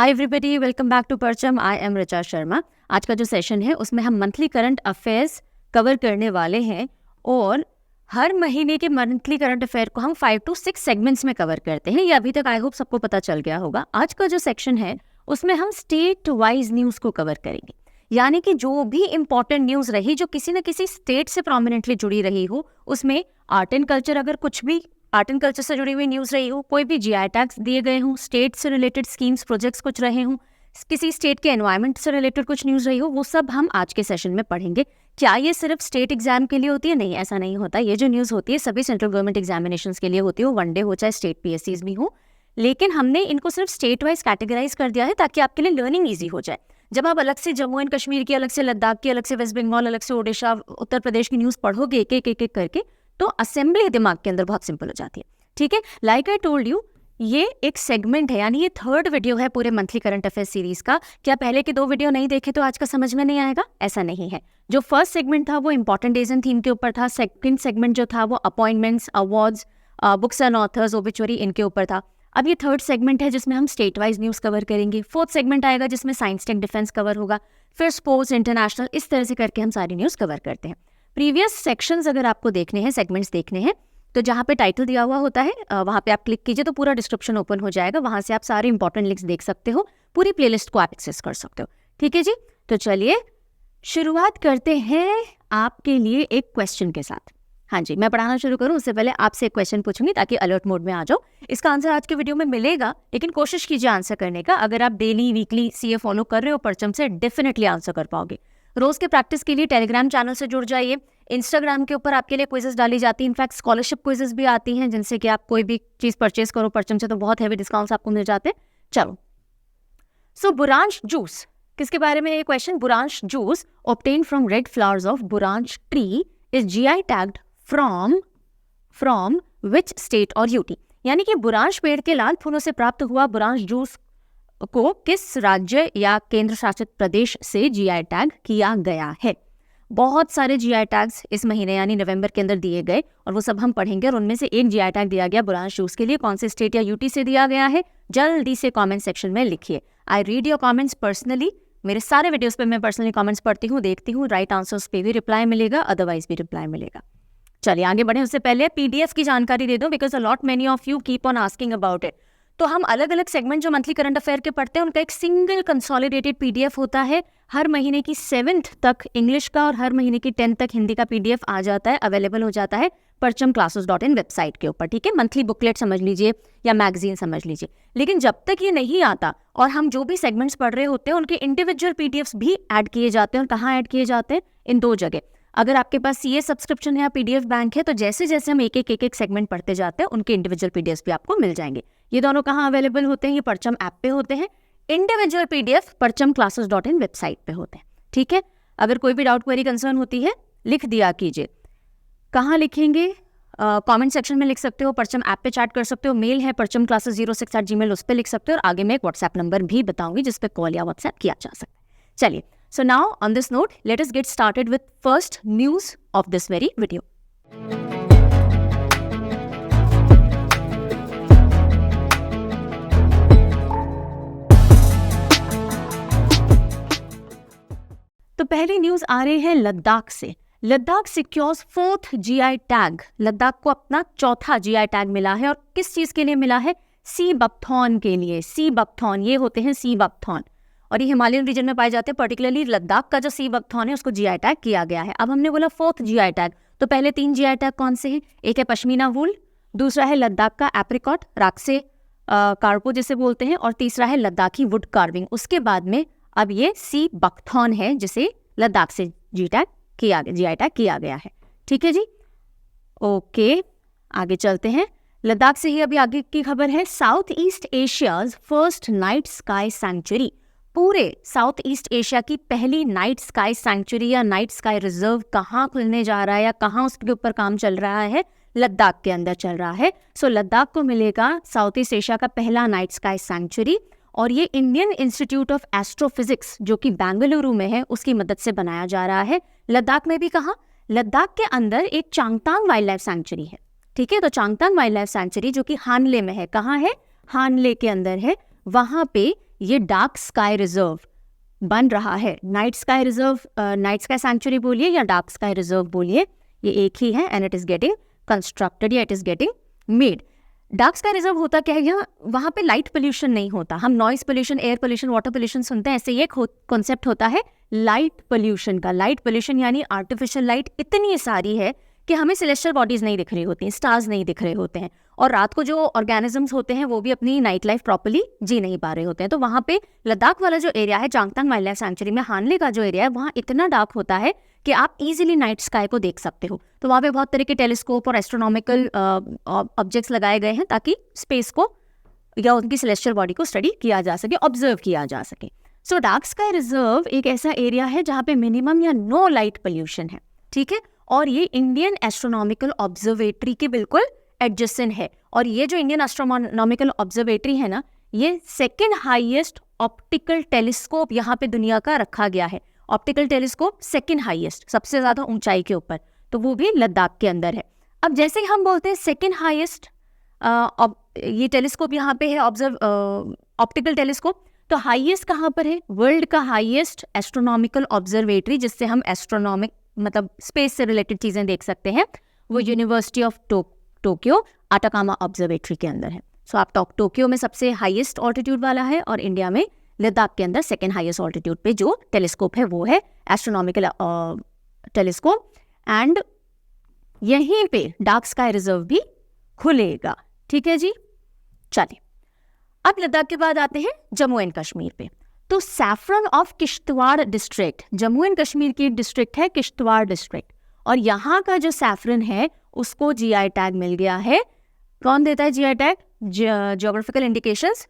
Hi everybody, welcome back to Parcham. I am Richa Sharma. आज का जो सेशन है उसमें हम मंथली करंट अफेयर्स कवर करने वाले हैं और हर महीने के मंथली करंट अफेयर को हम 5 to 6 सेगमेंट्स में कवर करते हैं। ये अभी तक आई होप सबको पता चल गया होगा। आज का जो सेक्शन है उसमें हम स्टेट वाइज न्यूज़ को कवर करेंगे, यानी कि जो भी इंपॉर्टेंट न्यूज़ रही जो किसी न किसी स्टेट से प्रोमिनेंटली जुड़ी रही हो, उसमें आर्ट एंड कल्चर, अगर कुछ भी आर्ट एंड कल्चर से जुड़ी हुई न्यूज़ रही हो, कोई भी जीआई टैग्स दिए गए हों, स्टेट से रिलेटेड स्कीम्स प्रोजेक्ट्स कुछ रहे हों, किसी स्टेट के एनवायरनमेंट से रिलेटेड कुछ न्यूज़ रही हो, वो सब हम आज के सेशन में पढ़ेंगे। क्या ये सिर्फ स्टेट एग्जाम के लिए होती है? नहीं, ऐसा नहीं होता। ये जो न्यूज़ होती है सभी सेंट्रल गवर्नमेंट एग्जामिनेशंस के लिए होती है, वनडे हो चाहे स्टेट पीएससीज भी हो, लेकिन हमने इनको सिर्फ स्टेट वाइज कैटेगराइज कर दिया है ताकि आपके लिए लर्निंग ईजी हो जाए। जब आप अलग से जम्मू एंड कश्मीर की, अलग से लद्दाख की, अलग से वेस्ट बंगाल, अलग से ओडिशा, उत्तर प्रदेश की न्यूज़ पढ़ोगे एक एक करके, तो असेंबली दिमाग के अंदर बहुत सिंपल हो जाती है। ठीक है, लाइक आई टोल्ड यू, ये एक सेगमेंट है, यानी ये थर्ड वीडियो है पूरे मंथली करंट अफेयर सीरीज का। क्या पहले के 2 वीडियो नहीं देखे तो आज का समझ में नहीं आएगा? ऐसा नहीं है। जो फर्स्ट सेगमेंट था वो इंपॉर्टेंट डेज एंड थीम के ऊपर था। सेकंड सेगमेंट जो था वो appointments, awards, books and authors, obituary, इनके ऊपर था। अब ये थर्ड सेगमेंट है जिसमें हम स्टेट वाइज न्यूज़ कवर करेंगे। फोर्थ सेगमेंट आएगा जिसमें साइंस टेक डिफेंस कवर होगा, फिर स्पोर्ट्स, इंटरनेशनल, इस तरह से करके हम सारी न्यूज़ कवर करते हैं। प्रीवियस सेक्शंस अगर आपको देखने हैं, सेगमेंट्स देखने हैं, तो जहाँ पे टाइटल दिया हुआ होता है वहाँ पे आप क्लिक कीजिए तो पूरा डिस्क्रिप्शन ओपन हो जाएगा। वहाँ से आप सारे इंपॉर्टेंट लिंक्स देख सकते हो, पूरी प्लेलिस्ट को आप एक्सेस कर सकते हो। ठीक है जी, तो चलिए शुरुआत करते हैं आपके लिए एक क्वेश्चन के साथ। हाँ जी, मैं पढ़ाना शुरू करूँ उससे पहले आपसे एक क्वेश्चन पूछूंगी ताकि अलर्ट मोड में आ जाओ। इसका आंसर आज के वीडियो में मिलेगा, लेकिन कोशिश कीजिए आंसर करने का। अगर आप डेली वीकली सीए फॉलो कर रहे हो परचम से, डेफिनेटली आंसर कर पाओगे। रोज के प्रैक्टिस के लिए टेलीग्राम चैनल से जुड़ जाइए। इंस्टाग्राम के ऊपर आपके लिए क्विजेस डाली जाती हैं, इनफैक्ट स्कॉलरशिप क्विजेस भी आती हैं जिनसे कि आप कोई भी चीज़ परचेज करो परचम से तो बहुत हैवी डिस्काउंट्स आपको मिल जाते हैं। चलो, सो बुरांश जूस, किसके बारे में ये क्वेश्चन? बुरांश juice obtained from red flowers of बुरांश tree is GI tagged from which state or UT? यानी कि बुरांश पेड़ के लाल फूलों से प्राप्त हुआ बुरांश जूस को किस राज्य या केंद्र शासित प्रदेश से जीआई टैग किया गया है? बहुत सारे जीआई टैग्स इस महीने यानी नवंबर के अंदर दिए गए और वो सब हम पढ़ेंगे, और उनमें से एक जीआई टैग दिया गया बुरांश जूस के लिए। कौन से स्टेट या यूटी से दिया गया है? जल्दी से कमेंट सेक्शन में लिखिए। I read your comments personally. मेरे सारे वीडियोस पे मैं पर्सनली कमेंट्स पढ़ती हूँ, देखती हूँ। राइट आंसर्स पे भी रिप्लाई मिलेगा, अदरवाइज भी रिप्लाई मिलेगा। चलिए आगे बढ़े उससे पहले पीडीएफ की जानकारी दे दो, because a lot many of you keep on asking about it. तो हम अलग अलग सेगमेंट जो मंथली करंट अफेयर के पढ़ते हैं उनका एक सिंगल कंसोलिडेटेड पीडीएफ होता है। हर महीने की 7th तक इंग्लिश का और हर महीने की 10th तक हिंदी का पीडीएफ आ जाता है, अवेलेबल हो जाता है parchamclasses.in वेबसाइट के ऊपर। ठीक है, मंथली बुकलेट समझ लीजिए या मैगजीन समझ लीजिए। लेकिन जब तक ये नहीं आता और हम जो भी सेगमेंट्स पढ़ रहे होते हैं उनके इंडिविजुअल पीडीएफ्स भी ऐड किए जाते हैं। और कहाँ ऐड किए जाते हैं? इन 2 जगह। अगर आपके पास सीए सब्सक्रिप्शन है या पीडीएफ बैंक है तो जैसे जैसे हम एक एक सेगमेंट पढ़ते जाते हैं उनके इंडिविजुअल पीडीएफ भी आपको मिल जाएंगे। ये दोनों कहाँ अवेलेबल होते हैं? ये परचम ऐप पे होते हैं। इंडिविजुअल पीडीएफ parchamclasses.in वेबसाइट पे होते हैं। ठीक है, अगर कोई भी डाउट, क्वेरी, कंसर्न होती है लिख दिया कीजिए। कहाँ लिखेंगे? कमेंट सेक्शन में लिख सकते हो, परचम ऐप पे चैट कर सकते हो, मेल है parchamclasses06@gmail, उस पर लिख सकते हो, और आगे मैं एक व्हाट्सएप नंबर भी बताऊंगी जिस पे कॉल या व्हाट्सएप किया जा सकता है। चलिए, so now on this note let us get started with first news of this very video. तो पहली न्यूज आ रही है लद्दाख से। Ladakh secures 4th GI tag. Ladakh को अपना 4था जीआई टैग मिला है, और किस चीज के लिए मिला है? सी बकथॉर्न के लिए। सी बकथॉर्न, ये होते हैं सी बकथॉर्न, और ये हिमालयन रीजन में पाए जाते हैं। पर्टिकुलरली लद्दाख का जो सी बकथॉर्न है उसको जीआई टैग किया गया है। अब हमने बोला 4th जीआई टैग, तो पहले 3 जीआई टैग कौन से हैं? एक है पश्मीना वूल, दूसरा है लद्दाख का एप्रिकॉट, राक्से कार्पो जिसे बोलते हैं, और तीसरा है लद्दाखी वुड कार्विंग। उसके बाद में अब ये सी बकथॉर्न है जिसे लद्दाख से जीआई टैग किया गया है। ठीक है जी, ओके, आगे चलते हैं। लद्दाख से ही अभी आगे की खबर है। South east Asia's first night sky sanctuary. पूरे साउथ ईस्ट एशिया की पहली नाइट स्काई सैंक्चुरी या नाइट स्काई रिजर्व कहाँ खुलने जा रहा है या कहाँ उसके ऊपर काम चल रहा है? लद्दाख के अंदर चल रहा है। सो लद्दाख को मिलेगा साउथ ईस्ट एशिया का पहला नाइट स्काई सैंक्चुरी, और ये इंडियन इंस्टीट्यूट ऑफ एस्ट्रोफिजिक्स जो कि बेंगलुरु में है उसकी मदद से बनाया जा रहा है। लद्दाख में भी कहाँ? लद्दाख के अंदर एक चांगतांग वाइल्ड लाइफ सैंक्चुरी है। ठीक है, तो चांगतांग वाइल्ड लाइफ सैंक्चुरी जो कि हानले में है। कहाँ है? हानले के अंदर है। वहाँ पे ये डार्क स्काई रिजर्व बन रहा है। Night sky reserve, night sky sanctuary बोलिए या डार्क स्काई रिजर्व बोलिए, ये एक ही है and it is getting constructed या it is getting made. Dark sky reserve होता क्या है, यहाँ वहाँ पे लाइट पोल्यूशन नहीं होता। हम noise pollution, air pollution, water pollution सुनते हैं, ऐसे ये कॉन्सेप्ट होता है लाइट पोल्यूशन का। लाइट पोल्यूशन यानी आर्टिफिशियल लाइट इतनी सारी है कि हमें सेलेस्टियल बॉडीज नहीं दिख रही होती हैं, स्टार्स नहीं दिख रहे होते हैं, और रात को जो ऑर्गेनिजम्स होते हैं वो भी अपनी नाइट लाइफ प्रॉपर्ली जी नहीं पा रहे होते हैं। तो वहाँ पे लद्दाख वाला जो एरिया है, चांगथांग वाइल्ड लाइफ सैंक्चुरी में हानले का जो एरिया है, वहाँ इतना डार्क होता है कि आप इजीली नाइट स्काई को देख सकते हो। तो वहाँ पे बहुत तरह के टेलीस्कोप और एस्ट्रोनॉमिकल ऑब्जेक्ट्स लगाए गए हैं ताकि स्पेस को या उनकी सेलेस्टियल बॉडी को स्टडी किया जा सके, ऑब्जर्व किया जा सके। सो डार्क स्काई रिजर्व एक ऐसा एरिया है जहाँ पे मिनिमम या नो लाइट पोल्यूशन है, ठीक है, और ये इंडियन एस्ट्रोनॉमिकल ऑब्जर्वेटरी के बिल्कुल एडजेसेंट है। और ये जो इंडियन एस्ट्रोनॉमिकल ऑब्जर्वेटरी है ना, ये सेकेंड हाईएस्ट ऑप्टिकल टेलीस्कोप यहाँ पे दुनिया का रखा गया है। ऑप्टिकल टेलीस्कोप सेकेंड हाईएस्ट, सबसे ज़्यादा ऊंचाई के ऊपर, तो वो भी लद्दाख के अंदर है। अब जैसे ही हम बोलते हैं सेकेंड हाईएस्ट ये टेलीस्कोप यहाँ पे है, ऑप्टिकल टेलीस्कोप, तो हाईएस्ट कहाँ पर है? वर्ल्ड का हाईएस्ट एस्ट्रोनॉमिकल ऑब्जर्वेटरी जिससे हम एस्ट्रोनॉमिक मतलब स्पेस से रिलेटेड चीज़ें देख सकते हैं, वो university of Tokyo Atacama observatory के अंदर है। सो आप टोक्यो में सबसे हाईएस्ट ऑल्टीट्यूड वाला है, और इंडिया में लद्दाख के अंदर सेकेंड हाईएस्ट ऑल्टीट्यूड पे जो टेलीस्कोप है वो है एस्ट्रोनॉमिकल टेलीस्कोप। एंड यहीं पे डार्क स्काई रिजर्व भी खुलेगा, ठीक है जी। चलिए, अब लद्दाख के बाद आते हैं जम्मू एंड कश्मीर पे। तो saffron of Kishtwar district, Jammu and Kashmir की डिस्ट्रिक्ट है किश्तवाड़ डिस्ट्रिक्ट, और यहाँ का जो सैफरन है उसको जीआई टैग मिल गया है। कौन देता है GI tag? Geographical indications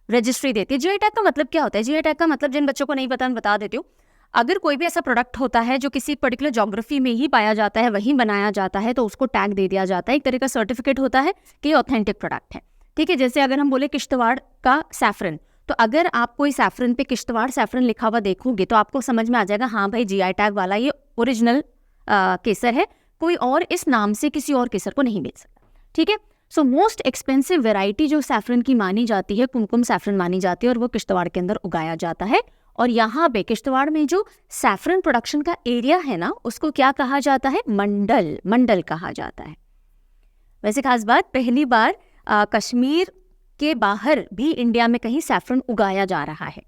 registry देती है। जीआई टैग का मतलब क्या होता है? जीआई टैग का मतलब, जिन बच्चों को नहीं पता मैं बता देती हूँ, अगर कोई भी ऐसा प्रोडक्ट होता है जो किसी पर्टिकुलर ज्योग्राफी में ही पाया जाता है, वहीं बनाया जाता है, तो उसको टैग दे दिया जाता है। एक तरह का सर्टिफिकेट होता है कि ये ऑथेंटिक प्रोडक्ट है, ठीक है। जैसे अगर हम बोले किश्तवाड़ का सैफरन, तो अगर आप कोई सैफरन पे किश्तवाड़ सैफरन लिखा हुआ देखोगे तो आपको समझ में आ जाएगा, हाँ भाई जीआई टैग वाला ये ओरिजिनल केसर है, कोई और इस नाम से किसी और केसर को नहीं बेच सकता, ठीक है। सो मोस्ट एक्सपेंसिव वेराइटी जो सैफरन की मानी जाती है, कुमकुम सैफरन मानी जाती है, और वो किश्तवाड़ के अंदर उगाया जाता है। और यहाँ पे किश्तवाड़ में जो सैफरन प्रोडक्शन का एरिया है ना, उसको क्या कहा जाता है? मंडल कहा जाता है। वैसे खास बात, पहली बार कश्मीर के बाहर भी इंडिया में कहीं सैफरन उगाया जा रहा है।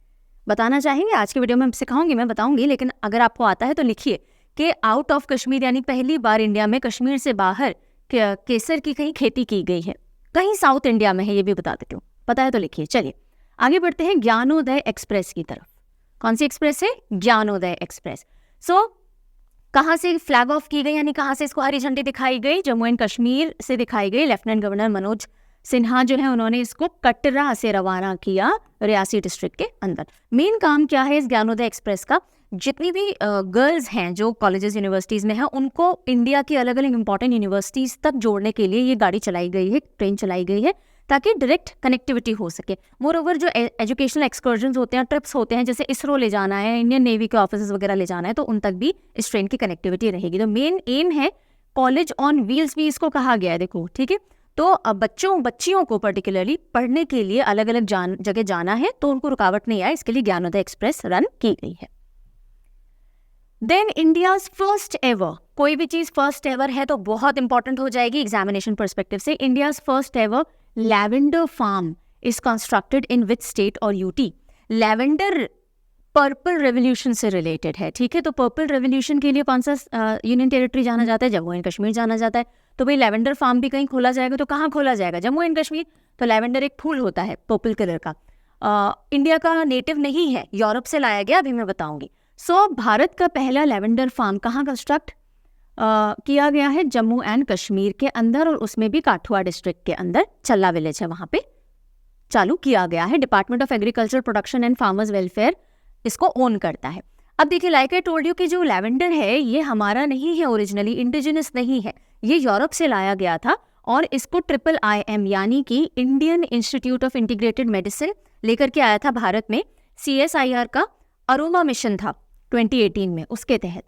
बताना चाहेंगे आज की वीडियो में सिखाऊंगी, मैं बताऊंगी, लेकिन अगर आपको आता है तो लिखिए कि आउट ऑफ कश्मीर, यानी पहली बार इंडिया में कश्मीर से बाहर केसर की कहीं खेती की गई है, कहीं साउथ इंडिया में है, ये भी बता देती हूँ। पता है तो लिखिए। चलिए आगे बढ़ते हैं ज्ञानोदय एक्सप्रेस की तरफ। कौन सी एक्सप्रेस है? ज्ञानोदय एक्सप्रेस। सो कहाँ से फ्लैग ऑफ की गई, यानी कहाँ से इसको हरी झंडी दिखाई गई? जम्मू एंड कश्मीर से दिखाई गई। लेफ्टिनेंट गवर्नर मनोज सिन्हा जो है उन्होंने इसको कटरा से रवाना किया, रियासी डिस्ट्रिक्ट के अंदर। मेन काम क्या है इस ज्ञानोदय एक्सप्रेस का? जितनी भी गर्ल्स हैं जो कॉलेजेस यूनिवर्सिटीज़ में हैं, उनको इंडिया की अलग अलग इंपॉर्टेंट यूनिवर्सिटीज़ तक जोड़ने के लिए ये गाड़ी चलाई गई है, ट्रेन चलाई गई है, ताकि डायरेक्ट कनेक्टिविटी हो सके। मोर ओवर जो एजुकेशनल एक्सकर्जन्स होते हैं, ट्रिप्स होते हैं, जैसे इसरो ले जाना है, इंडियन नेवी के ऑफिसर्स वगैरह ले जाना है, तो उन तक भी इस ट्रेन की कनेक्टिविटी रहेगी। तो मेन एम है, कॉलेज ऑन व्हील्स भी इसको कहा गया है, देखो, ठीक है। तो बच्चियों को पर्टिकुलरली पढ़ने के लिए अलग अलग जगह जाना है, तो उनको रुकावट नहीं आए, इसके लिए ज्ञानोदय एक्सप्रेस रन की गई है। देन इंडियाज फर्स्ट एवर, कोई भी चीज फर्स्ट एवर है तो बहुत इंपॉर्टेंट हो जाएगी एग्जामिनेशन पर्सपेक्टिव से। India's first ever lavender farm is constructed in which state और यूटी? लैवेंडर पर्पल रेवोल्यूशन से रिलेटेड है, ठीक है। तो पर्पल रेवोल्यूशन के लिए कौन सा यूनियन टेरिटरी जाना जाता है? जम्मू एंड कश्मीर जाना जाता है। तो भाई लैवेंडर फार्म भी कहीं खोला जाएगा तो कहाँ खोला जाएगा? जम्मू एंड कश्मीर। तो लैवेंडर एक फूल होता है पर्पल कलर का, इंडिया का नेटिव नहीं है, यूरोप से लाया गया, अभी मैं बताऊंगी। सो भारत का पहला लैवेंडर फार्म कहाँ कंस्ट्रक्ट किया गया है? जम्मू एंड कश्मीर के अंदर, और उसमें भी काठुआ डिस्ट्रिक्ट के अंदर चल्ला विलेज है, वहाँ पे चालू किया गया है। Department of agriculture production and farmers welfare इसको ओन करता है। अब देखिए, लाइक आई टोल्ड यू कि जो लैवेंडर है ये हमारा नहीं है, ओरिजिनली इंडिजिनस नहीं है, ये यूरोप से लाया गया था, और इसको IIIM यानी कि Indian institute of integrated medicine लेकर के आया था भारत में। CSIR का अरोमा मिशन था 2018 में, उसके तहत।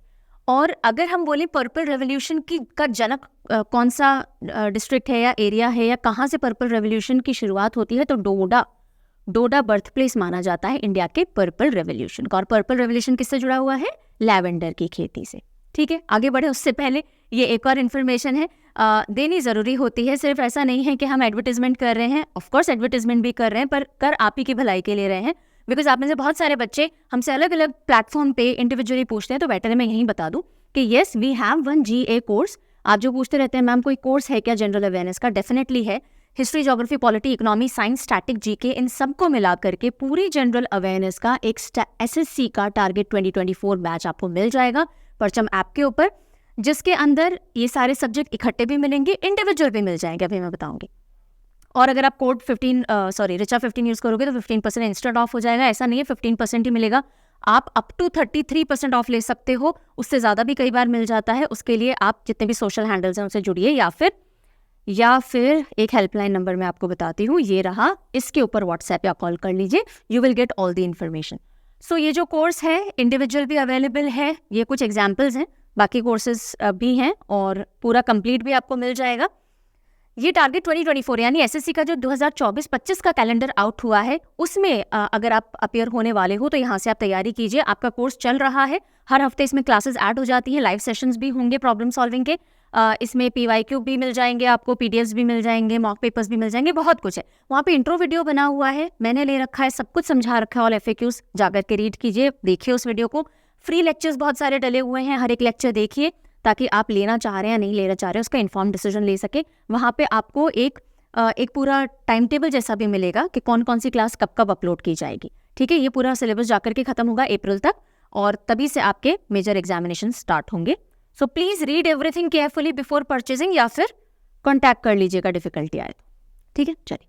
और अगर हम बोले पर्पल रेवोल्यूशन का जनक कौन सा डिस्ट्रिक्ट है या एरिया है, या कहाँ से पर्पल रेवोल्यूशन की शुरुआत होती है, तो डोडा बर्थ प्लेस माना जाता है इंडिया के पर्पल रेवोल्यूशन का। और पर्पल रेवोल्यूशन किससे जुड़ा हुआ है? लैवेंडर की खेती से। ठीक है, आगे बढ़े उससे पहले ये एक और इन्फॉर्मेशन है, देनी ज़रूरी होती है। सिर्फ ऐसा नहीं है कि हम एडवर्टीजमेंट कर रहे हैं, ऑफकोर्स एडवर्टीजमेंट भी कर रहे हैं, पर कर आप ही की भलाई के लिए रहे हैं। बिकॉज आप में से बहुत सारे बच्चे हमसे अलग अलग प्लेटफॉर्म पे इंडिविजुअली पूछते हैं, तो बेटर है मैं यहीं बता दूं कि yes we have one GA course. आप जो पूछते रहते हैं मैम कोई कोर्स है क्या जनरल अवेयरनेस का, डेफिनेटली है। History, geography, polity, economy, science, static, GK, इन सबको मिला करके पूरी जनरल अवेयरनेस का एक SSC का टारगेट 2024 बैच आपको मिल जाएगा परचम ऐप के ऊपर, जिसके अंदर ये सारे सब्जेक्ट इकट्ठे भी मिलेंगे, इंडिविजुअल भी मिल जाएंगे, अभी मैं बताऊंगी। और अगर आप कोड रिचा 15 यूज़ करोगे तो 15% इंस्टेंट ऑफ हो जाएगा। ऐसा नहीं है 15% ही मिलेगा, आप अप टू 33% ऑफ ले सकते हो, उससे ज़्यादा भी कई बार मिल जाता है। उसके लिए आप जितने भी सोशल हैंडल्स हैं उनसे जुड़िए, या फिर एक हेल्पलाइन नंबर मैं आपको बताती हूँ, ये रहा, इसके ऊपर व्हाट्सएप या कॉल कर लीजिए, you will get all the information. So ये जो कोर्स है इंडिविजुअल भी अवेलेबल है, ये कुछ एग्जाम्पल्स हैं, बाकी कोर्सेज भी हैं और पूरा कंप्लीट भी आपको मिल जाएगा। ये टारगेट 2024 यानी SSC का जो 2024-25 का कैलेंडर आउट हुआ है उसमें अगर आप अपीयर होने वाले हो तो यहाँ से आप तैयारी कीजिए। आपका कोर्स चल रहा है, हर हफ्ते इसमें क्लासेस ऐड हो जाती हैं, लाइव सेशंस भी होंगे प्रॉब्लम सॉल्विंग के, इसमें PYQ भी मिल जाएंगे आपको, PDFs भी मिल जाएंगे, मॉक पेपर्स भी मिल जाएंगे, बहुत कुछ है। वहाँ पे इंट्रो वीडियो बना हुआ है, मैंने ले रखा है, सब कुछ समझा रखा है, ऑल FAQs जाकर के रीड कीजिए, देखिए उस वीडियो को। फ्री लेक्चर्स बहुत सारे डले हुए हैं, हर एक लेक्चर देखिए ताकि आप लेना चाह रहे हैं या नहीं लेना चाह रहे हैं उसका इन्फॉर्म डिसीजन ले सके। वहाँ पे आपको एक पूरा टाइम टेबल जैसा भी मिलेगा कि कौन कौन सी क्लास कब कब अपलोड की जाएगी। ठीक है, ये पूरा सिलेबस जाकर के खत्म होगा अप्रैल तक और तभी से आपके मेजर एग्जामिनेशन स्टार्ट होंगे। So please read everything carefully before purchasing, या फिर कॉन्टैक्ट कर लीजिएगा डिफिकल्टी आए तो। ठीक है, चलिए।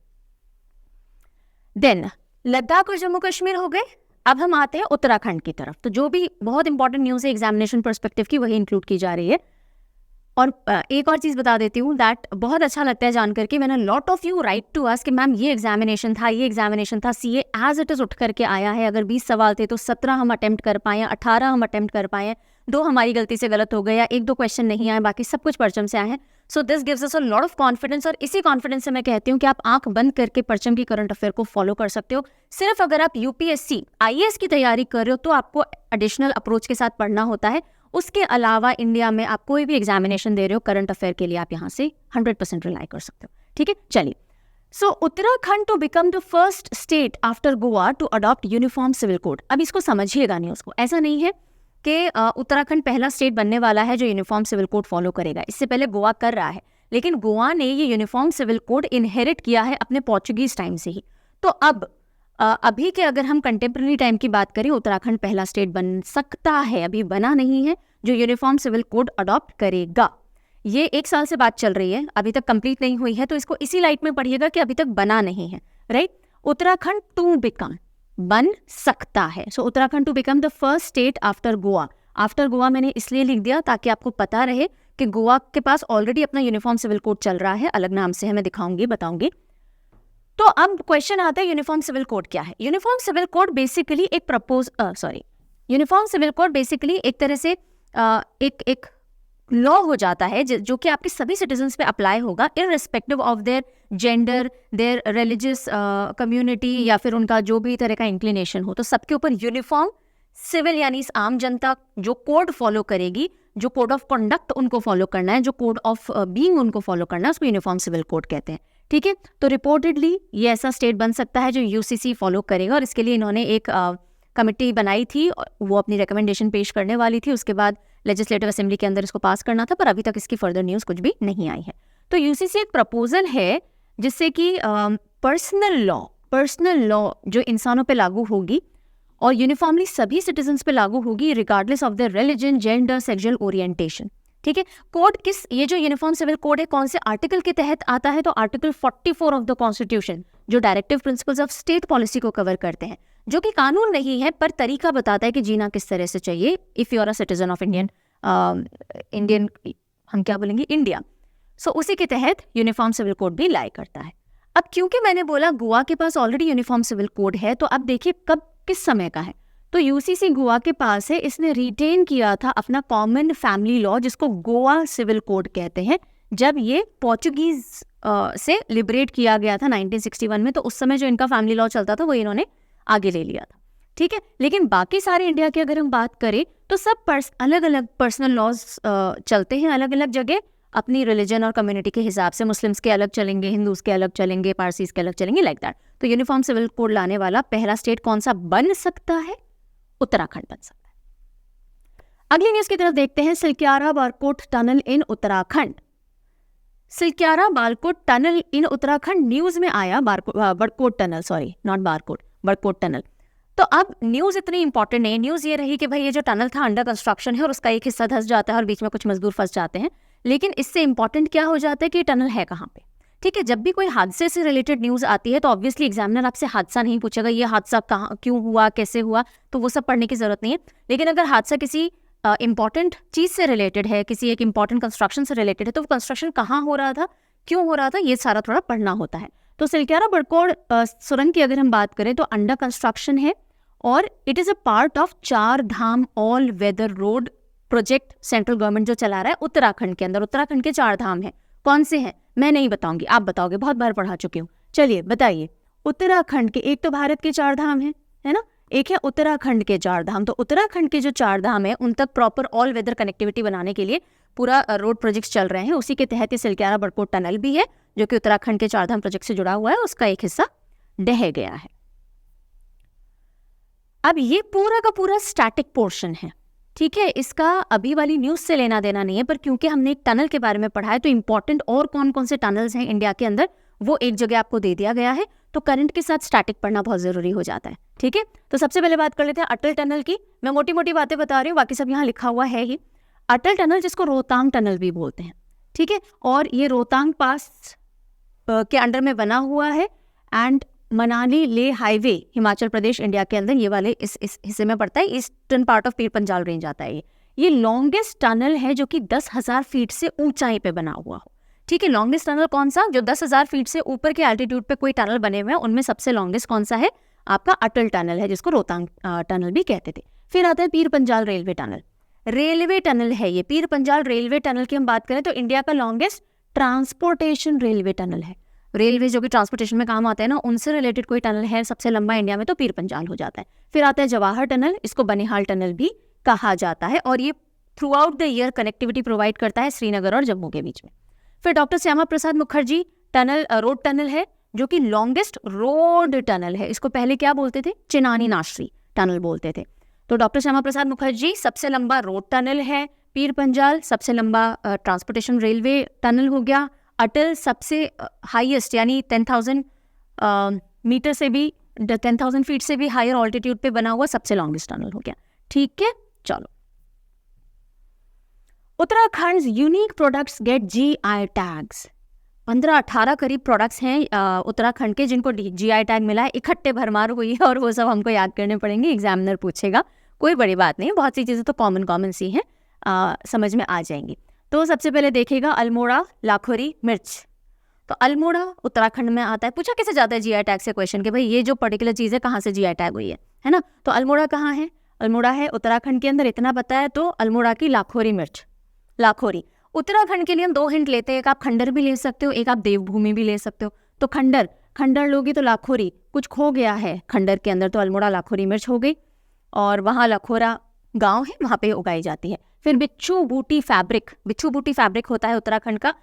देन लद्दाख और जम्मू कश्मीर हो गए, अब हम आते हैं उत्तराखंड की तरफ। तो जो भी बहुत इंपॉर्टेंट न्यूज़ है एग्जामिनेशन पर्सपेक्टिव की वही इंक्लूड की जा रही है। और एक और चीज़ बता देती हूँ दैट बहुत अच्छा लगता है जान करके, मैंने lot of you write to us कि मैम ये एग्जामिनेशन था, ये एग्जामिनेशन था, CA एज इट इज़ उठ करके आया है। अगर 20 सवाल थे तो 17 हम अटेम्प्ट कर पाए, 18 हम अटेम्प्ट कर पाए, 2 हमारी गलती से गलत हो गए या 1-2 क्वेश्चन नहीं आए, बाकी सब कुछ परचम से आए हैं। So this gives us a lot of confidence, और इसी कॉन्फिडेंस से मैं कहती हूँ कि आप आंख बंद करके परचम की करंट अफेयर को फॉलो कर सकते हो। सिर्फ अगर आप UPSC IAS की तैयारी कर रहे हो तो आपको एडिशनल अप्रोच के साथ पढ़ना होता है। उसके अलावा इंडिया में आप कोई भी एग्जामिनेशन दे रहे हो करंट अफेयर के लिए आप यहाँ से 100% रिलाई कर सकते हो। ठीक है, चलिए। So Uttarakhand to become the first state after Goa to adopt uniform civil code. अब इसको समझिएगा न्यूज़ को, ऐसा नहीं है कि उत्तराखंड पहला स्टेट बनने वाला है जो यूनिफॉर्म सिविल कोड फॉलो करेगा। इससे पहले गोवा कर रहा है, लेकिन गोवा ने ये यूनिफॉर्म सिविल कोड इनहेरिट किया है अपने पोर्चुगीज टाइम से ही। तो अब अभी के अगर हम कंटेम्प्रेरी टाइम की बात करें, उत्तराखंड पहला स्टेट बन सकता है, अभी बना नहीं है, जो यूनिफॉर्म सिविल कोड अडॉप्ट करेगा। ये 1 साल से बात चल रही है, अभी तक कंप्लीट नहीं हुई है, तो इसको इसी लाइट में पढ़िएगा कि अभी तक बना नहीं है, राइट। उत्तराखंड टू बिकम, बन सकता है। So Uttarakhand to become the first state after Goa. After Goa मैंने इसलिए लिख दिया ताकि आपको पता रहे कि गोवा के पास ऑलरेडी अपना यूनिफॉर्म सिविल कोड चल रहा है, अलग नाम से है, मैं दिखाऊंगी, बताऊंगी। तो अब क्वेश्चन आता है यूनिफॉर्म सिविल कोड क्या है। यूनिफॉर्म सिविल कोड बेसिकली एक यूनिफॉर्म सिविल कोड बेसिकली एक तरह से एक लॉ हो जाता है जो कि आपके सभी सिटीजन्स पे अप्लाई होगा, irrespective of their gender, there religious community, या फिर उनका जो भी तरह का इंक्लिनेशन हो। तो सबके ऊपर यूनिफॉर्म सिविल यानी इस आम जनता जो कोड फॉलो करेगी, जो कोड ऑफ कंडक्ट उनको फॉलो करना है, जो कोड ऑफ बीइंग उनको फॉलो करना है, उसको यूनिफॉर्म सिविल कोड कहते हैं। ठीक है, तो रिपोर्टेडली ये ऐसा स्टेट बन सकता है जो UCC फॉलो करेगा, और इसके लिए इन्होंने एक कमिटी बनाई थी, वो अपनी रिकमेंडेशन पेश करने वाली थी, उसके बाद लेजिस्लेटिव असेंबली के अंदर इसको पास करना था, पर अभी तक इसकी फर्दर न्यूज़ कुछ भी नहीं आई है। तो UCC एक प्रपोजल है जिससे कि पर्सनल लॉ जो इंसानों पे लागू होगी और यूनिफॉर्मली सभी सिटीजन्स पे लागू होगी, regardless of their religion, gender, sexual orientation. ठीक है, कोड ये जो यूनिफॉर्म सिविल कोड है कौन से आर्टिकल के तहत आता है, तो आर्टिकल 44 ऑफ द कॉन्स्टिट्यूशन, जो directive principles of state policy को कवर करते हैं, जो कि कानून नहीं है पर तरीका बताता है कि जीना किस तरह से चाहिए if you are a citizen of Indian हम क्या बोलेंगे, इंडिया। सो उसी के तहत यूनिफॉर्म सिविल कोड भी लाई करता है। अब क्योंकि मैंने बोला गोवा के पास ऑलरेडी यूनिफॉर्म सिविल कोड है, तो अब देखिए कब किस समय का है। तो UCC गोवा के पास है, इसने रिटेन किया था अपना कॉमन फैमिली लॉ जिसको गोवा सिविल कोड कहते हैं, जब ये पोर्चुगीज से लिबरेट किया गया था 1961 में, तो उस समय जो इनका फैमिली लॉ चलता था वो इन्होंने आगे ले लिया था, ठीक है। लेकिन बाकी सारे इंडिया की अगर हम बात करें तो सब अलग अलग पर्सनल लॉज चलते हैं अलग अलग जगह अपनी रिलीजन और कम्युनिटी के हिसाब से। मुस्लिम्स के अलग चलेंगे, हिंदूज के अलग चलेंगे, पारसीज के अलग चलेंगे, लाइक दैट। तो यूनिफॉर्म सिविल कोड लाने वाला पहला स्टेट कौन सा बन सकता है? उत्तराखंड बन सकता है। अगली न्यूज की तरफ देखते हैं। Silkyara Barkot tunnel in Uttarakhand. Silkyara Barkot tunnel in Uttarakhand news में आया। Badkot tunnel, sorry not Barkot, Badkot tunnel. तो अब न्यूज इतनी इंपॉर्टेंट नहीं है। न्यूज ये रही कि भाई ये जो टनल था अंडर कंस्ट्रक्शन है और उसका एक हिस्सा धंस जाता है और बीच में कुछ मजदूर फंस जाते हैं। लेकिन इससे इंपॉर्टेंट क्या हो जाता है कि टनल है कहाँ पे, ठीक है। जब भी कोई हादसे से रिलेटेड न्यूज आती है तो ऑब्वियसली एग्जामिनर आपसे हादसा नहीं पूछेगा, ये हादसा कहाँ, क्यों हुआ, कैसे हुआ, तो वो सब पढ़ने की जरूरत नहीं है। लेकिन अगर हादसा किसी इंपॉर्टेंट चीज से रिलेटेड है, किसी एक इंपॉर्टेंट कंस्ट्रक्शन से रिलेटेड है, तो वो कंस्ट्रक्शन कहाँ हो रहा था, क्यों हो रहा था, ये सारा थोड़ा पढ़ना होता है। तो सिलक्यारा बड़कोट सुरंग की अगर हम बात करें तो अंडर कंस्ट्रक्शन है और it is a part of 4 Dham all weather road project central government जो चला रहा है उत्तराखंड के अंदर। उत्तराखंड के 4 धाम हैं। कौन से हैं मैं नहीं बताऊंगी, आप बताओगे, बहुत बार पढ़ा चुकी हूँ। चलिए बताइए। उत्तराखंड के, एक तो भारत के 4 धाम है ना, एक है उत्तराखंड के 4 धाम। तो उत्तराखंड के जो 4 धाम है उन तक प्रॉपर ऑल वेदर कनेक्टिविटी बनाने के लिए पूरा रोड प्रोजेक्ट चल रहे हैं। उसी के तहत ये सिलक्यारा बड़कोट टनल भी है जो कि उत्तराखंड के 4 धाम प्रोजेक्ट से जुड़ा हुआ है, उसका एक हिस्सा ढह गया है। अब ये पूरा का पूरा स्टैटिक पोर्शन है, ठीक है। इसका अभी वाली न्यूज से लेना देना नहीं है, पर क्योंकि हमने एक टनल के बारे में पढ़ा है तो इंपॉर्टेंट और कौन कौन से टनल्स हैं इंडिया के अंदर वो एक जगह आपको दे दिया गया है। तो करंट के साथ स्टैटिक पढ़ना बहुत जरूरी हो जाता है, ठीक है। तो सबसे पहले बात कर लेते हैं अटल टनल की। मैं मोटी मोटी बातें बता रही हूँ, बाकी सब यहाँ लिखा हुआ है ही। अटल टनल जिसको रोहतांग टनल भी बोलते हैं, ठीक है, और ये रोहतांग पास के अंडर में बना हुआ है एंड मनाली ले हाईवे हिमाचल प्रदेश इंडिया के अंदर ये वाले इस हिस्से में पड़ता है। Eastern part of Pir Panjal range आता है। ये लॉन्गेस्ट टनल है जो कि 10,000 फीट से ऊंचाई पे बना हुआ हो, ठीक है। लॉन्गेस्ट टनल कौन सा? जो 10,000 फीट से ऊपर के एल्टीट्यूड पे कोई टनल बने हुए हैं उनमें सबसे लॉन्गेस्ट कौन सा है? आपका अटल टनल है, जिसको रोहतांग टनल भी कहते थे। फिर आता है Pir Panjal railway tunnel. Railway tunnel है ये। पीर पंजाल रेलवे टनल की हम बात करें तो इंडिया का लॉन्गेस्ट ट्रांसपोर्टेशन रेलवे टनल है। रेलवे जो कि ट्रांसपोर्टेशन में काम आते हैं ना, उनसे रिलेटेड कोई टनल है सबसे लंबा इंडिया में तो पीर पंजाल हो जाता है। फिर आता है जवाहर टनल, इसको बनिहाल टनल भी कहा जाता है और ये through out the year connectivity provide करता है श्रीनगर और जम्मू के बीच में। फिर doctor Shyama Prasad Mukherjee tunnel road tunnel है जो कि लॉन्गेस्ट रोड टनल है। इसको पहले क्या बोलते थे? चिनानी नाश्री टनल बोलते थे। तो डॉक्टर श्यामा प्रसाद मुखर्जी सबसे लंबा रोड टनल है। पीर पंजाल सबसे लंबा ट्रांसपोर्टेशन रेलवे टनल हो गया। अटल सबसे हाईएस्ट यानी 10,000 मीटर से भी 10,000 फीट से भी हायर ऑल्टीट्यूड पे बना हुआ सबसे लॉन्गेस्ट टनल हो गया, ठीक है। चलो, Uttarakhand unique products get GI tags. 15-18 करीब प्रोडक्ट्स हैं उत्तराखंड के जिनको GI टैग मिला है। इकट्ठे भरमार हुई है और वो सब हमको याद करने पड़ेंगे, एग्जामिनर पूछेगा, कोई बड़ी बात नहीं। बहुत सी चीज़ें तो कॉमन सी हैं, समझ में आ जाएंगी। तो सबसे पहले देखिएगा अल्मोड़ा लाखोरी मिर्च। तो अल्मोड़ा उत्तराखंड में आता है। पूछा कैसे जाता है GI टैग से क्वेश्चन कि भाई ये जो पर्टिकुलर चीज़ है कहाँ से GI टैग हुई है ना। तो अल्मोड़ा कहाँ है? अल्मोड़ा है उत्तराखंड के अंदर, इतना पता है। तो अल्मोड़ा की लाखोरी मिर्च, लाखोरी। उत्तराखंड के लिए हम 2 हिंट लेते हैं, एक आप खंडर भी ले सकते हो, एक आप देवभूमि भी ले सकते हो। तो खंडर लोगी तो लाखोरी, कुछ खो गया है खंडर के अंदर, तो अल्मोड़ा लाखोरी मिर्च हो गई। और वहाँ लखोरा गांव है, वहाँ पे उगाई जाती है। फिर बिच्छू बूटी फैब्रिक होता है उत्तराखंड का।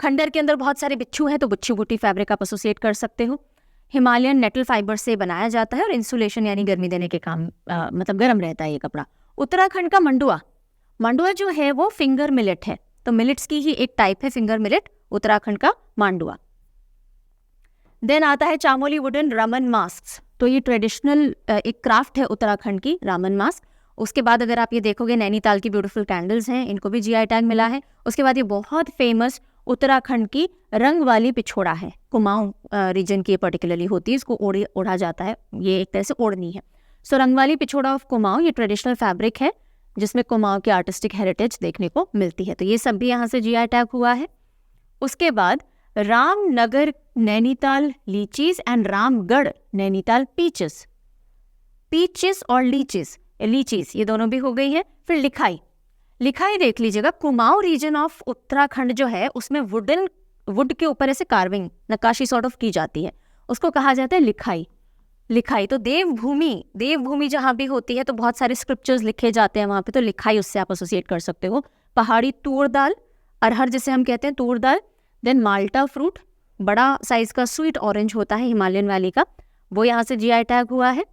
खंडर के अंदर बहुत सारे बिच्छू हैं तो बिच्छू बूटी फैब्रिक आप एसोसिएट कर सकते हो। हिमालयन नेटल फाइबर से बनाया जाता है और इंसुलेशन यानी गर्मी देने के काम मतलब गर्म रहता है ये कपड़ा। उत्तराखंड का मंडुआ जो है वो फिंगर मिलेट है, तो मिलेट्स की ही एक टाइप है फिंगर मिलेट, उत्तराखंड का मांडुआ। देन आता है चामोली वुडन रामन मास्क। तो ये ट्रेडिशनल एक क्राफ्ट है उत्तराखंड की, रामन मास्क। उसके बाद अगर आप ये देखोगे नैनीताल की ब्यूटीफुल कैंडल्स हैं, इनको भी GI टैग मिला है। उसके बाद ये बहुत फेमस उत्तराखंड की रंग वाली पिछोड़ा है, कुमाऊं रीजन की पर्टिकुलरली होती है, इसको ओढ़ा जाता है, ये एक तरह से ओढ़नी है। सो रंग वाली पिछोड़ा ऑफ कुमाऊं ये ट्रेडिशनल फैब्रिक है जिसमें कुमाऊं की आर्टिस्टिक हेरिटेज देखने को मिलती है। तो ये सब भी यहाँ से GI टैग हुआ है। उसके बाद रामनगर नैनीताल लीचीज एंड रामगढ़ नैनीताल पीचेस और लीचीज ये दोनों भी हो गई है। फिर लिखाई देख लीजिएगा, कुमाऊं रीजन ऑफ उत्तराखंड जो है उसमें वुडन वुड के ऊपर ऐसे कार्विंग, नक्काशी सॉर्ट ऑफ की जाती है, उसको कहा जाता है लिखाई। लिखाई तो देवभूमि जहाँ भी होती है तो बहुत सारे स्क्रिप्चर्स लिखे जाते हैं वहाँ पे, तो लिखाई उससे आप एसोसिएट कर सकते हो। पहाड़ी तूर दाल, अरहर जिसे हम कहते हैं तूर दाल। देन माल्टा फ्रूट, बड़ा साइज का स्वीट ऑरेंज होता है हिमालयन वैली का, वो यहाँ से जीआई टैग हुआ है।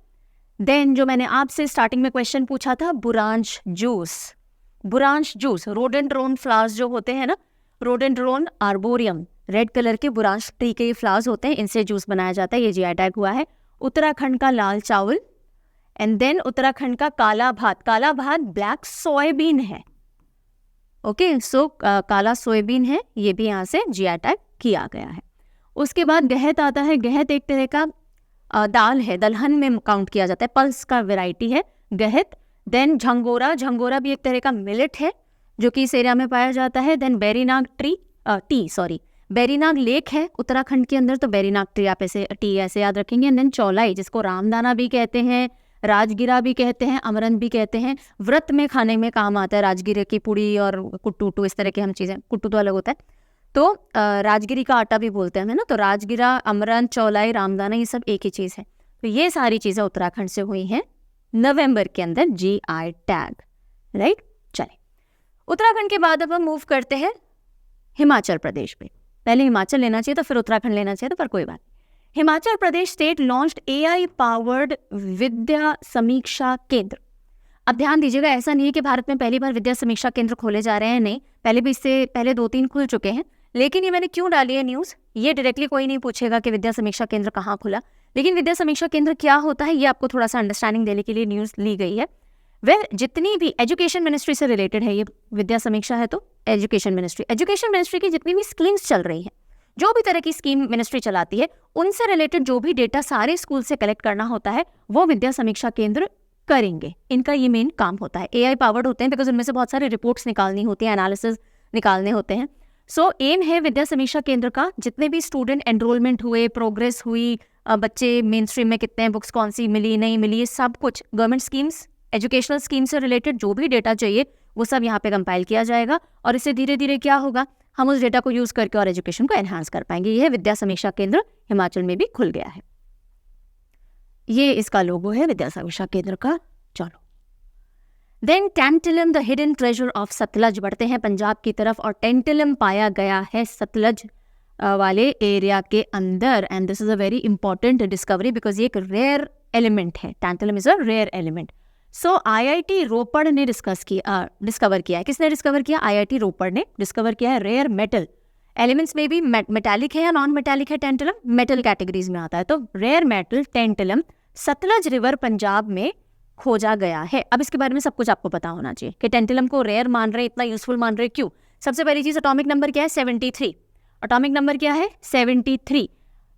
देन जो मैंने आपसे स्टार्टिंग में क्वेश्चन पूछा था, बुरांश जूस, रोडेंड्रोन फ्लावर्स जो होते हैं ना, रोडेंड्रोन आर्बोरियम, रेड कलर के बुरांश ट्री के फ्लावर्स होते हैं, इनसे जूस बनाया जाता है, ये जीआई टैग हुआ है। उत्तराखंड का लाल चावल, एंड देन उत्तराखंड का काला भात ब्लैक सोयाबीन है। ओके, सो काला सोयाबीन है, ये भी यहाँ से जीआई टैग किया गया है। उसके बाद गहत आता है। गहत एक तरह का दाल है, दलहन में काउंट किया जाता है, पल्स का वैरायटी है गहत। देन झंगोरा भी एक तरह का मिलेट है जो कि इस एरिया में पाया जाता है। देन बेरीनाग लेक है उत्तराखंड के अंदर, तो बेरीनाग टी आप ऐसे याद रखेंगे। देन चौलाई, जिसको रामदाना भी कहते हैं, राजगिरा भी कहते हैं, अमरंत भी कहते हैं, व्रत में खाने में काम आता है। राजगिरे की पुड़ी और कुट्टू इस तरह की हम चीज़ें, कुट्टू तो अलग होता है, तो राजगिरी का आटा भी बोलते हैं ना, तो राजगिरा, अमरंत, चौलाई, रामदाना, ये सब एक ही चीज़ है। तो ये सारी चीज़ें उत्तराखंड से हुई हैं नवंबर के अंदर जीआई टैग, राइट। चलिए, उत्तराखंड के बाद अब हम मूव करते हैं हिमाचल प्रदेश पे। पहले हिमाचल लेना चाहिए तो फिर उत्तराखंड लेना चाहिए, तो पर कोई बात। Himachal Pradesh state launched AI powered विद्या समीक्षा केंद्र। अब ध्यान दीजिएगा, ऐसा नहीं है कि भारत में पहली बार विद्या समीक्षा केंद्र खोले जा रहे हैं, नहीं, पहले भी इससे पहले 2-3 खुल चुके हैं। लेकिन ये मैंने क्यों डाली है न्यूज़, ये डायरेक्टली कोई नहीं पूछेगा कि विद्या समीक्षा केंद्र कहाँ खुला, लेकिन विद्या समीक्षा केंद्र क्या होता है ये आपको थोड़ा सा अंडरस्टैंडिंग देने के लिए न्यूज़ ली गई है। जितनी भी एजुकेशन मिनिस्ट्री से रिलेटेड है ये विद्या समीक्षा है, तो एजुकेशन मिनिस्ट्री की जितनी भी स्कीम्स चल रही हैं, जो भी तरह की स्कीम मिनिस्ट्री चलाती है, उनसे रिलेटेड जो भी डेटा सारे स्कूल से कलेक्ट करना होता है वो विद्या समीक्षा केंद्र करेंगे। इनका ये मेन काम होता है। एआई पावर्ड होते हैं बिकॉज उनमें से बहुत सारे रिपोर्ट्स निकालनी होती हैं, एनालिसिस निकालने होते हैं। सो एम है विद्या समीक्षा केंद्र का, जितने भी स्टूडेंट एनरोलमेंट हुए, प्रोग्रेस हुई, बच्चे मेन स्ट्रीम में कितने हैं, बुक्स कौन सी मिली नहीं मिली, ये सब कुछ गवर्नमेंट स्कीम्स, एजुकेशनल स्कीम से रिलेटेड जो भी डेटा चाहिए वो सब यहाँ पे कंपाइल किया जाएगा, और इससे धीरे धीरे क्या होगा, हम उस डेटा को यूज करके और एजुकेशन को एनहांस कर पाएंगे। यह विद्या समीक्षा केंद्र हिमाचल में भी खुल गया है, ये इसका लोगो है विद्या समीक्षा केंद्र का। चलो, then tantalum the hidden treasure of Sutlej, बढ़ते हैं पंजाब की तरफ, और टेंटलम पाया गया है सतलज वाले एरिया के अंदर, and this is a very important discovery because ये एक रेयर एलिमेंट है। Tantalum is a rare element. So IIT Ropar ने डिस्कवर किया है। किसने डिस्कवर किया? आईआईटी रोपड़ ने डिस्कवर किया है। रेयर मेटल एलिमेंट्स में भी मेटालिक है या नॉन मेटालिक है, टेंटलम मेटल कैटेगरीज में आता है। तो rare metal tantalum Sutlej river Punjab में खोजा गया है। अब इसके बारे में सब कुछ आपको पता होना चाहिए कि टेंटलम को रेयर मान रहे, इतना यूजफुल मान रहे, क्यों? सबसे पहली चीज, एटॉमिक नंबर क्या है? 73। एटॉमिक नंबर क्या है? 73।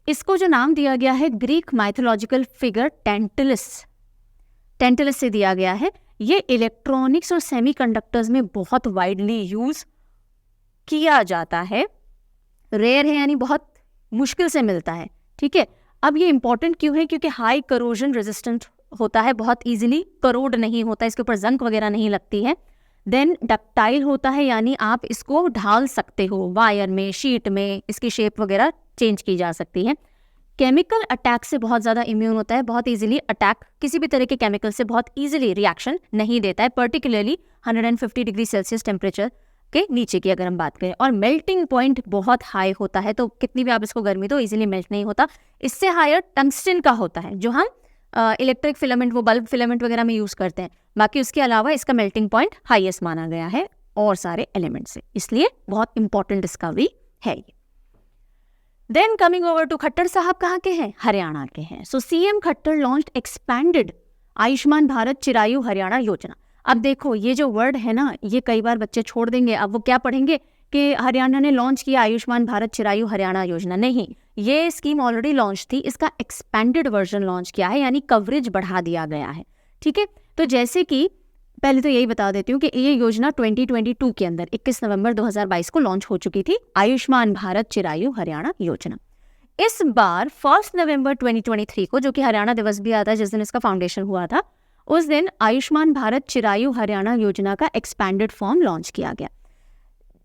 इसको जो नाम दिया गया है ग्रीक माइथोलॉजिकल फिगर टेंटलस से दिया गया है। ये इलेक्ट्रॉनिक्स और सेमीकंडक्टर्स में बहुत वाइडली यूज किया जाता है। रेयर है यानी बहुत मुश्किल से मिलता है, ठीक है। अब ये इंपॉर्टेंट क्यों है? क्योंकि हाई करोजन रेजिस्टेंट होता है, बहुत इजीली करोड नहीं होता, इसके ऊपर जंक वगैरह नहीं लगती है। देन डक्टाइल होता है, यानी आप इसको ढाल सकते हो वायर में, शीट में, इसकी शेप वगैरह चेंज की जा सकती है। केमिकल अटैक से बहुत ज़्यादा इम्यून होता है, बहुत इजीली अटैक, किसी भी तरह के केमिकल से बहुत इजीली रिएक्शन नहीं देता है, पर्टिकुलरली 150 डिग्री सेल्सियस टेम्परेचर के नीचे की अगर हम बात करें। और मेल्टिंग पॉइंट बहुत हाई होता है, तो कितनी भी आप इसको गर्मी दो इजीली मेल्ट नहीं होता। इससे हायर टंगस्टन का होता है, जो हम इलेक्ट्रिक फिलामेंट, वो बल्ब फिलामेंट वगैरह में यूज़ करते हैं। बाकी उसके अलावा इसका मेल्टिंग पॉइंट हाईएस्ट माना गया है और सारे एलिमेंट से, इसलिए बहुत इंपॉर्टेंट डिस्कवरी है ये। Then coming over to Khattar साहब, कहाँ के हैं? हरियाणा के हैं। So CM Khattar launched expanded Ayushman Bharat Chirayu Haryana Yojana. अब देखो ये जो वर्ड है ना, ये कई बार बच्चे छोड़ देंगे। अब वो क्या पढ़ेंगे कि हरियाणा ने लॉन्च किया आयुष्मान भारत चिरायु हरियाणा योजना। नहीं, ये स्कीम ऑलरेडी लॉन्च थी, इसका एक्सपैंडेड वर्जन लॉन्च किया है, यानी कवरेज बढ़ा दिया गया है, ठीक है। तो जैसे कि पहले तो यही बता देती हूँ कि ये योजना 2022 के अंदर 21 नवंबर 2022 को लॉन्च हो चुकी थी, आयुष्मान भारत चिरायु हरियाणा योजना। इस बार 1 नवंबर 2023 को, जो कि हरियाणा दिवस भी आता है जिस दिन इसका फाउंडेशन हुआ था, उस दिन आयुष्मान भारत चिरायु हरियाणा योजना का एक्सपैंडेड फॉर्म लॉन्च किया गया।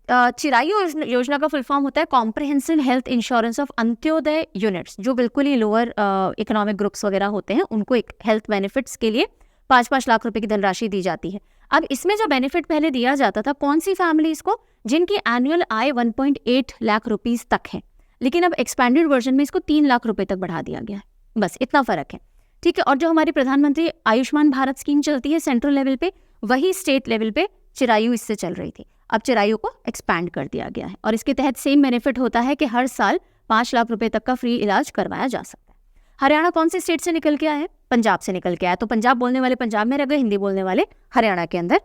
चिरायु योजना का फुल फॉर्म होता है comprehensive health insurance of Antyodaya units, जो बिल्कुल ही लोअर इकोनॉमिक ग्रुप्स वगैरह होते हैं उनको एक हेल्थ बेनिफिट्स के लिए 5-5 लाख रुपए की धनराशि दी जाती है। अब इसमें जो बेनिफिट पहले दिया जाता था कौन सी फैमिलीज को, जिनकी एनुअल आय 1.8 लाख रुपीज तक है, लेकिन अब एक्सपैंडेड वर्जन में इसको 3 लाख रुपए तक बढ़ा दिया गया है, बस इतना फर्क है, ठीक है। और जो हमारी प्रधानमंत्री आयुष्मान भारत स्कीम चलती है सेंट्रल लेवल पे, वही स्टेट लेवल पे चिरायु इससे चल रही थी। अब चिरायु को एक्सपैंड कर दिया गया है और इसके तहत सेम बेनिफिट होता है कि हर साल 5 लाख रुपए तक का फ्री इलाज करवाया जा सकता है। हरियाणा कौन से स्टेट से निकल के आया है? पंजाब से निकल के आया, तो पंजाब बोलने वाले पंजाब में रह गए, हिंदी बोलने वाले हरियाणा के अंदर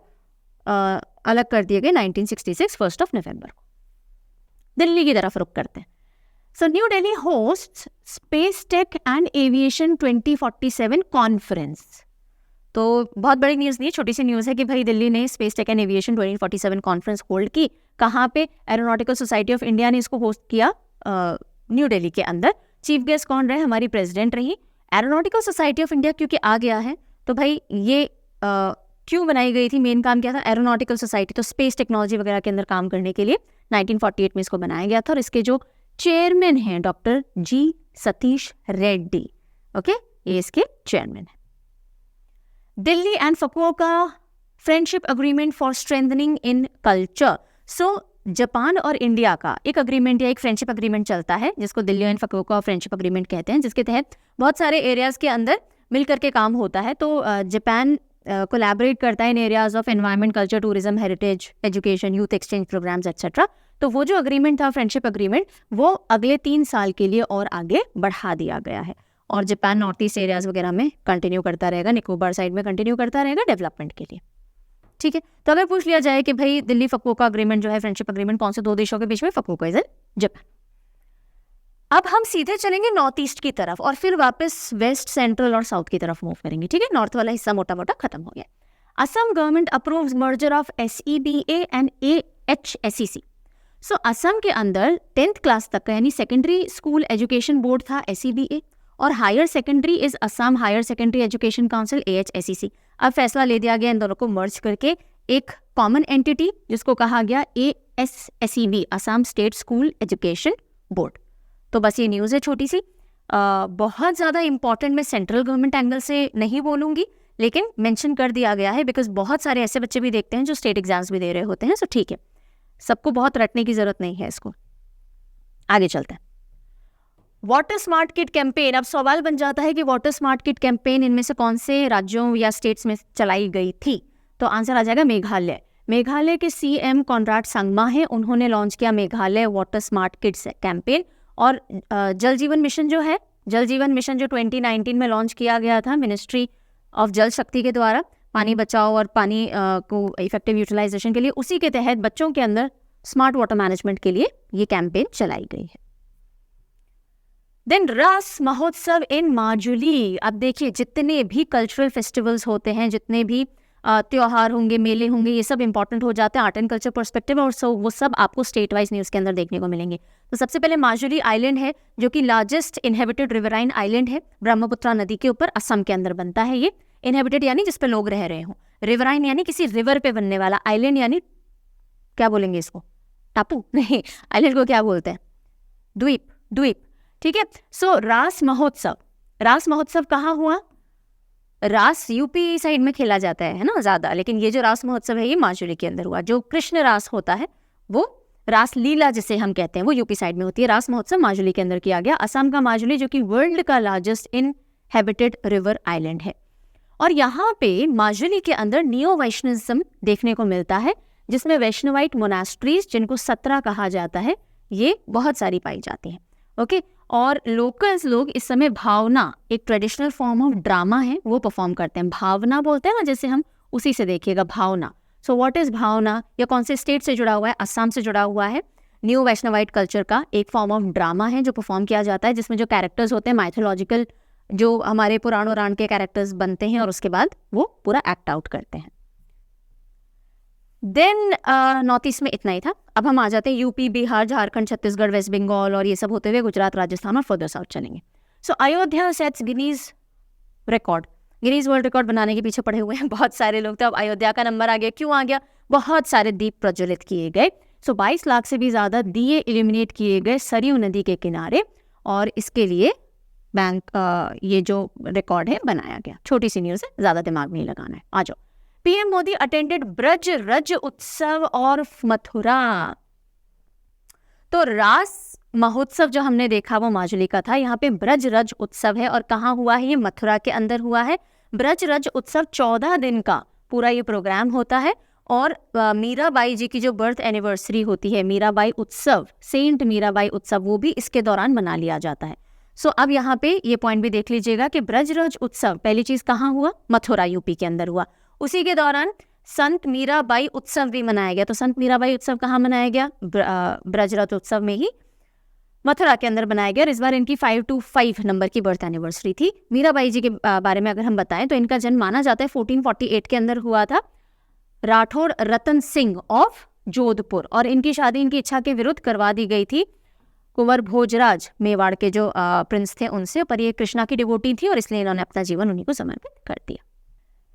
अलग कर दिए गए 1966 1 नवंबर को। दिल्ली की तरफ रुक करते हैं। So new Delhi hosts space tech and aviation 2047 conference. तो बहुत बड़ी न्यूज़ नहीं, छोटी सी न्यूज़ है कि भाई दिल्ली ने space tech and aviation 2047 conference hold की। कहाँ पे? एरोनॉटिकल सोसाइटी ऑफ इंडिया ने इसको होस्ट किया न्यू दिल्ली के अंदर। चीफ गेस्ट कौन रहे? हमारी प्रेसिडेंट रही। एरोनॉटिकल सोसाइटी ऑफ इंडिया क्योंकि आ गया है तो भाई ये क्यों बनाई गई थी, मेन काम क्या था? एरोनॉटिकल सोसाइटी, तो स्पेस टेक्नोलॉजी वगैरह के अंदर काम करने के लिए 1948 में इसको बनाया गया था और इसके जो चेयरमैन हैं doctor G Satish Reddy, okay, ये इसके चेयरमैन है। Delhi and Fukuoka friendship agreement for strengthening in culture. So Japan और इंडिया का एक अग्रीमेंट या एक फ्रेंडशिप अग्रीमेंट चलता है जिसको Delhi and Fukuoka friendship agreement कहते हैं, जिसके तहत बहुत सारे एरियाज के अंदर मिलकर के काम होता है। तो जापान कोलैबोरेट करता है in areas of environment, culture, tourism, heritage, education, youth exchange programs etcetera. तो वो जो अग्रीमेंट था फ्रेंडशिप अग्रीमेंट, वो अगले 3 साल के लिए और आगे बढ़ा दिया गया है और जापान नॉर्थ ईस्ट एरियाज वगैरह में कंटिन्यू करता रहेगा, निकोबार साइड में कंटिन्यू करता रहेगा डेवलपमेंट के लिए, ठीक है। तो अगर पूछ लिया जाए कि भाई दिल्ली फकुओका अग्रीमेंट जो है फ्रेंडशिप अग्रीमेंट कौन से 2 देशों के बीच में? फकुओका इज इन जापान। अब हम सीधे चलेंगे नॉर्थ ईस्ट की तरफ और फिर वापस वेस्ट, सेंट्रल और साउथ की तरफ मूव करेंगे, ठीक है। नॉर्थ वाला हिस्सा मोटा मोटा खत्म हो गया। Assam government approves merger of SEBA and AHSEC। So Assam के अंदर 10th क्लास तक का यानी सेकेंडरी स्कूल एजुकेशन बोर्ड था SEBA और higher secondary is Assam higher secondary education council AHSEC। अब फैसला ले दिया गया इन दोनों को मर्ज करके एक कॉमन एंटिटी जिसको कहा गया ASSEB, Assam state school education board. तो बस ये न्यूज़ है छोटी सी, बहुत ज़्यादा इंपॉर्टेंट मैं सेंट्रल गवर्नमेंट एंगल से नहीं बोलूँगी, लेकिन मेंशन कर दिया गया है बिकॉज बहुत सारे ऐसे बच्चे भी देखते हैं जो स्टेट एग्जाम्स भी दे रहे होते हैं। सो ठीक है, सबको बहुत रटने की जरूरत नहीं है इसको। आगे चलते हैं। Water smart kit campaign. अब सवाल बन जाता है कि वाटर स्मार्ट किट कैंपेन इनमें से कौन से राज्यों या स्टेट्स में चलाई गई थी? तो आंसर आ जाएगा मेघालय। मेघालय के CM कॉनराड संगमा है, उन्होंने लॉन्च किया Meghalaya water smart kits campaign. और जल जीवन मिशन जो है, जल जीवन मिशन जो 2019 में लॉन्च किया गया था मिनिस्ट्री ऑफ जल शक्ति के द्वारा, पानी बचाओ और पानी को इफेक्टिव यूटिलाइजेशन के लिए, उसी के तहत बच्चों के अंदर स्मार्ट वाटर मैनेजमेंट के लिए ये कैंपेन चलाई गई है। देन रास महोत्सव इन माजुली। अब देखिए जितने भी कल्चरल फेस्टिवल्स होते हैं, जितने भी त्योहार होंगे, मेले होंगे, ये सब इंपॉर्टेंट हो जाते हैं आर्ट एंड कल्चर पर्सपेक्टिव और वो सब आपको स्टेट वाइज न्यूज़ के अंदर देखने को मिलेंगे। तो सबसे पहले माजुली आइलैंड है जो कि लार्जेस्ट इनहेबिटेड रिवराइन आइलैंड है, ब्रह्मपुत्रा नदी के ऊपर असम के अंदर बनता है ये। इनहेबिटेड यानी जिस पे लोग रह रहे हों, रिवराइन यानी किसी रिवर पे बनने वाला, आइलैंड यानी क्या बोलेंगे इसको? टापू नहीं, आइलैंड को क्या बोलते हैं? द्वीप, द्वीप, ठीक है। सो रास महोत्सव, रास महोत्सव कहाँ हुआ? रास यूपी साइड में खेला जाता है ना ज़्यादा, लेकिन ये जो रास महोत्सव है ये माजुली के अंदर हुआ। जो कृष्ण रास होता है वो रास लीला जिसे हम कहते हैं वो यूपी साइड में होती है। रास महोत्सव माजुली के अंदर किया गया। असम का माजुली जो कि वर्ल्ड का लार्जेस्ट इनहेबिटेड रिवर आइलैंड है और यहाँ पे माजुली के अंदर नियो वैष्णविज्म देखने को मिलता है, जिसमें वैष्णवाइट मोनास्ट्रीज जिनको 17 कहा जाता है ये बहुत सारी पाई जाती हैं, ओके। और लोकल्स लोग इस समय भावना, एक ट्रेडिशनल फॉर्म ऑफ ड्रामा है, वो परफॉर्म करते हैं। भावना बोलते हैं ना जैसे हम, उसी से देखिएगा भावना। सो व्हाट इज भावना? या कौन से स्टेट से जुड़ा हुआ है? असम से जुड़ा हुआ है। न्यू वैष्णवाइट कल्चर का एक फॉर्म ऑफ ड्रामा है जो परफॉर्म किया जाता है, जिसमें जो कैरेक्टर्स होते हैं माइथोलॉजिकल, जो हमारे पुराण वुराण के कैरेक्टर्स बनते हैं और उसके बाद वो पूरा एक्ट आउट करते हैं। देन नॉर्थ ईस्ट में इतना ही था। अब हम आ जाते हैं यूपी, बिहार, झारखंड, छत्तीसगढ़, वेस्ट बंगाल और ये सब होते हुए गुजरात, राजस्थान और फर्दर साउथ चलेंगे। So Ayodhya sets Guinness record, Guinness world record बनाने के पीछे पड़े हुए हैं बहुत सारे लोग। तो अब अयोध्या का नंबर आ गया। क्यों आ गया? बहुत सारे दीप प्रज्वलित किए गए सो 22 लाख से भी ज़्यादा दिए इल्यूमिनेट किए गए सरयू नदी के किनारे, और इसके लिए बैंक ये जो रिकॉर्ड है बनाया गया। छोटी सी न्यूज़ है, ज़्यादा दिमाग नहीं लगाना है। आ जाओ। पीएम मोदी अटेंडेड ब्रज रज उत्सव और मथुरा। तो रास महोत्सव जो हमने देखा वो माजुली का था, यहाँ पे ब्रज रज उत्सव है और कहाँ हुआ है? ये मथुरा के अंदर हुआ है। ब्रज रज उत्सव 14 दिन का पूरा ये प्रोग्राम होता है और मीराबाई जी की जो बर्थ एनिवर्सरी होती है, मीराबाई उत्सव, सेंट मीराबाई उत्सव, वो भी इसके दौरान मना लिया जाता है। सो अब यहाँ पे ये पॉइंट भी देख लीजिएगा कि ब्रज रज उत्सव पहली चीज कहाँ हुआ? मथुरा, यूपी के अंदर हुआ। उसी के दौरान संत मीराबाई उत्सव भी मनाया गया। तो संत मीराबाई उत्सव कहाँ मनाया गया? ब्रज रज उत्सव में ही मथुरा के अंदर बनाया गया। और इस बार इनकी 525 नंबर की बर्थ एनिवर्सरी थी। मीराबाई जी के बारे में अगर हम बताएं तो इनका जन्म माना जाता है 1448 के अंदर हुआ था, राठौड़ रतन सिंह ऑफ जोधपुर, और इनकी शादी इनकी इच्छा के विरुद्ध करवा दी गई थी कुंवर भोजराज मेवाड़ के जो प्रिंस थे उनसे, पर ये कृष्णा की डिवोटी थी और इसलिए इन्होंने अपना जीवन उन्हीं को समर्पित कर दिया।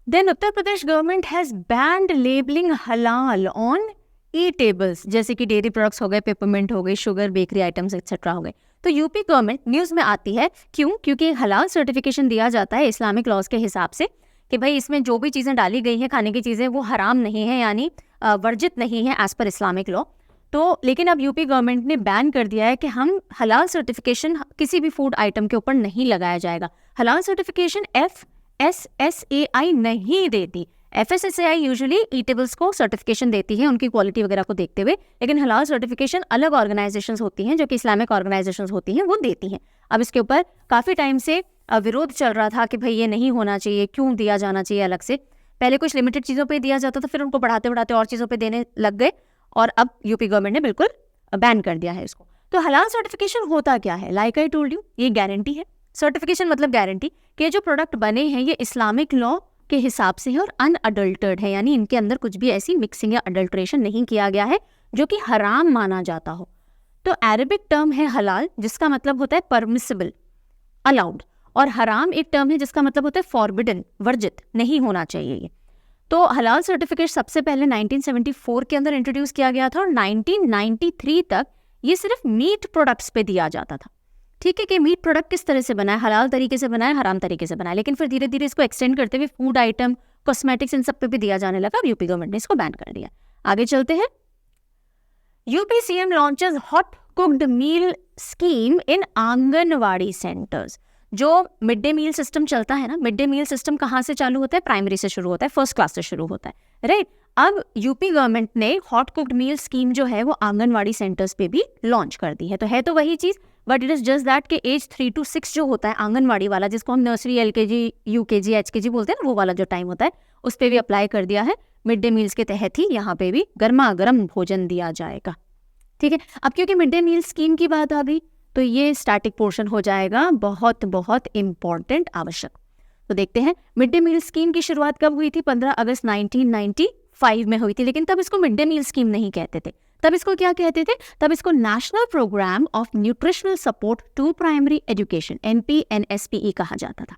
Then Uttar Pradesh government has banned labelling halal on edibles, जैसे कि डेयरी प्रोडक्ट्स हो गए, पेपरमिंट हो गई, शुगर, बेकरी आइटम्स एक्सेट्रा हो गए। तो यूपी गवर्नमेंट न्यूज़ में आती है, क्यों? क्योंकि हलाल सर्टिफिकेशन दिया जाता है इस्लामिक लॉज के हिसाब से कि भाई इसमें जो भी चीज़ें डाली गई हैं खाने की चीज़ें वो हराम नहीं है, यानी वर्जित नहीं है एज पर इस्लामिक लॉ। तो लेकिन अब यूपी गवर्नमेंट ने बैन कर दिया है कि हम हलाल सर्टिफिकेशन किसी भी फूड आइटम के ऊपर नहीं लगाया जाएगा। हलाल सर्टिफिकेशन FSSAI नहीं देती। FSSAI यूजुअली ईटेबल्स को सर्टिफिकेशन देती है उनकी क्वालिटी वगैरह को देखते हुए, लेकिन हलाल सर्टिफिकेशन अलग ऑर्गेनाइजेशंस होती हैं जो कि इस्लामिक ऑर्गेनाइजेशंस होती हैं, वो देती हैं। अब इसके ऊपर काफ़ी टाइम से विरोध चल रहा था कि भाई ये नहीं होना चाहिए, क्यों दिया जाना चाहिए अलग से। पहले कुछ लिमिटेड चीज़ों पे दिया जाता था, फिर उनको बढ़ाते बढ़ाते और चीज़ों पे देने लग गए, और अब यूपी गवर्नमेंट ने बिल्कुल बैन कर दिया है इसको। तो हलाल सर्टिफिकेशन होता क्या है? लाइक आई टोल्ड यू, ये गारंटी है। सर्टिफिकेशन मतलब गारंटी कि जो प्रोडक्ट बने हैं ये इस्लामिक लॉ के हिसाब से है और अनअडल्टर्ड है, यानी इनके अंदर कुछ भी ऐसी मिक्सिंग या अडल्ट्रेशन नहीं किया गया है जो कि हराम माना जाता हो। तो अरबिक टर्म है हलाल, जिसका मतलब होता है परमिसिबल, अलाउड, और हराम एक टर्म है जिसका मतलब होता है फॉरबिडन, वर्जित, नहीं होना चाहिए ये। तो हलाल सर्टिफिकेट सबसे पहले 1974 के अंदर इंट्रोड्यूस किया गया था और 1993 तक ये सिर्फ मीट प्रोडक्ट्स पे दिया जाता था। ठीक है कि मीट प्रोडक्ट किस तरह से बना है, हलाल तरीके से बना है, हराम तरीके से बना है, लेकिन फिर धीरे धीरे इसको एक्सटेंड करते हुए फूड आइटम, कॉस्मेटिक्स, इन सब पे भी दिया जाने लगा। यूपी गवर्नमेंट ने इसको बैन कर दिया। आगे चलते हैं। UP CM launches hot cooked meal scheme in anganwadi centres. जो मिड डे मील सिस्टम चलता है ना, मिड डे मील सिस्टम कहाँ से चालू होता है? प्राइमरी से शुरू होता है, फर्स्ट क्लास से शुरू होता है, राइट। अब यूपी गवर्नमेंट ने हॉट कुक्ड मील स्कीम जो है वो आंगनवाड़ी सेंटर्स पे भी लॉन्च कर दी है। तो है तो वही चीज़, but it is just that कि एज 3 to 6 जो होता है आंगनवाड़ी वाला, जिसको हम नर्सरी, LKG, UKG, HKG बोलते हैं ना, वो वाला जो टाइम होता है, उस पर भी अप्लाई कर दिया है। मिड डे मील्स के तहत ही यहाँ पे भी गर्मा गर्म भोजन दिया जाएगा। ठीक है, अब क्योंकि मिड डे मील स्कीम की बात आ गई तो ये स्टैटिक पोर्शन हो जाएगा बहुत बहुत इम्पॉर्टेंट, आवश्यक। तो देखते हैं मिड डे मील स्कीम की शुरुआत कब हुई थी? 15 अगस्त 1995 में हुई थी, लेकिन तब इसको मिड डे मील स्कीम नहीं कहते थे। तब इसको क्या कहते थे? तब इसको national programme of nutritional support to primary education, NPNSPE कहा जाता था,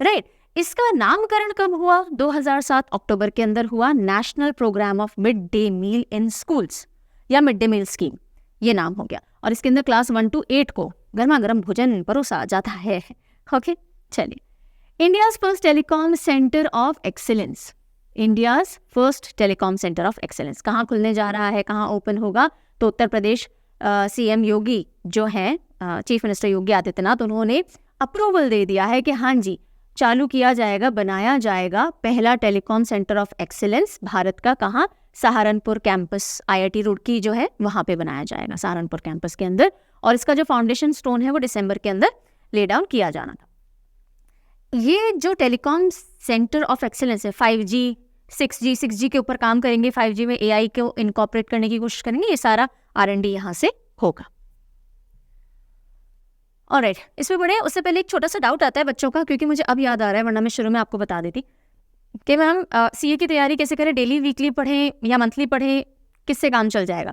राइट। इसका नामकरण कब हुआ? 2007 अक्टूबर के अंदर हुआ। National programme of mid day meal in schools या मिड डे मील स्कीम, ये नाम हो गया। और इसके अंदर क्लास 1 to 8 को गर्मा गर्म भोजन परोसा जाता है। ओके, चलिए। India's first telecom centre of excellence, India's first telecom centre of excellence कहाँ खुलने जा रहा है, कहाँ ओपन होगा? तो उत्तर प्रदेश CM योगी जो है, चीफ मिनिस्टर योगी आदित्यनाथ, उन्होंने अप्रूवल दे दिया है कि हाँ जी, चालू किया जाएगा, बनाया जाएगा पहला telecom centre of excellence Bharat का। कहाँ? सहारनपुर कैंपस, IIT रुड़की जो है वहाँ पे बनाया जाएगा, सहारनपुर कैंपस के अंदर। और इसका जो फाउंडेशन स्टोन है वो दिसंबर के अंदर ले डाउन किया जाना था। ये जो टेलीकॉम सेंटर ऑफ एक्सीलेंस है, 5G 6G के ऊपर काम करेंगे, 5G में AI को इनकॉर्पोरेट करने की कोशिश करेंगे, ये सारा R&D यहाँ से होगा। ऑलराइट, इसमें बढ़े उससे पहले एक छोटा सा डाउट आता है बच्चों का, क्योंकि मुझे अब याद आ रहा है, वरना मैं शुरू में आपको बता देती कि मैम CA की तैयारी कैसे करें, डेली, वीकली पढ़ें या मंथली पढ़ें, किससे काम चल जाएगा?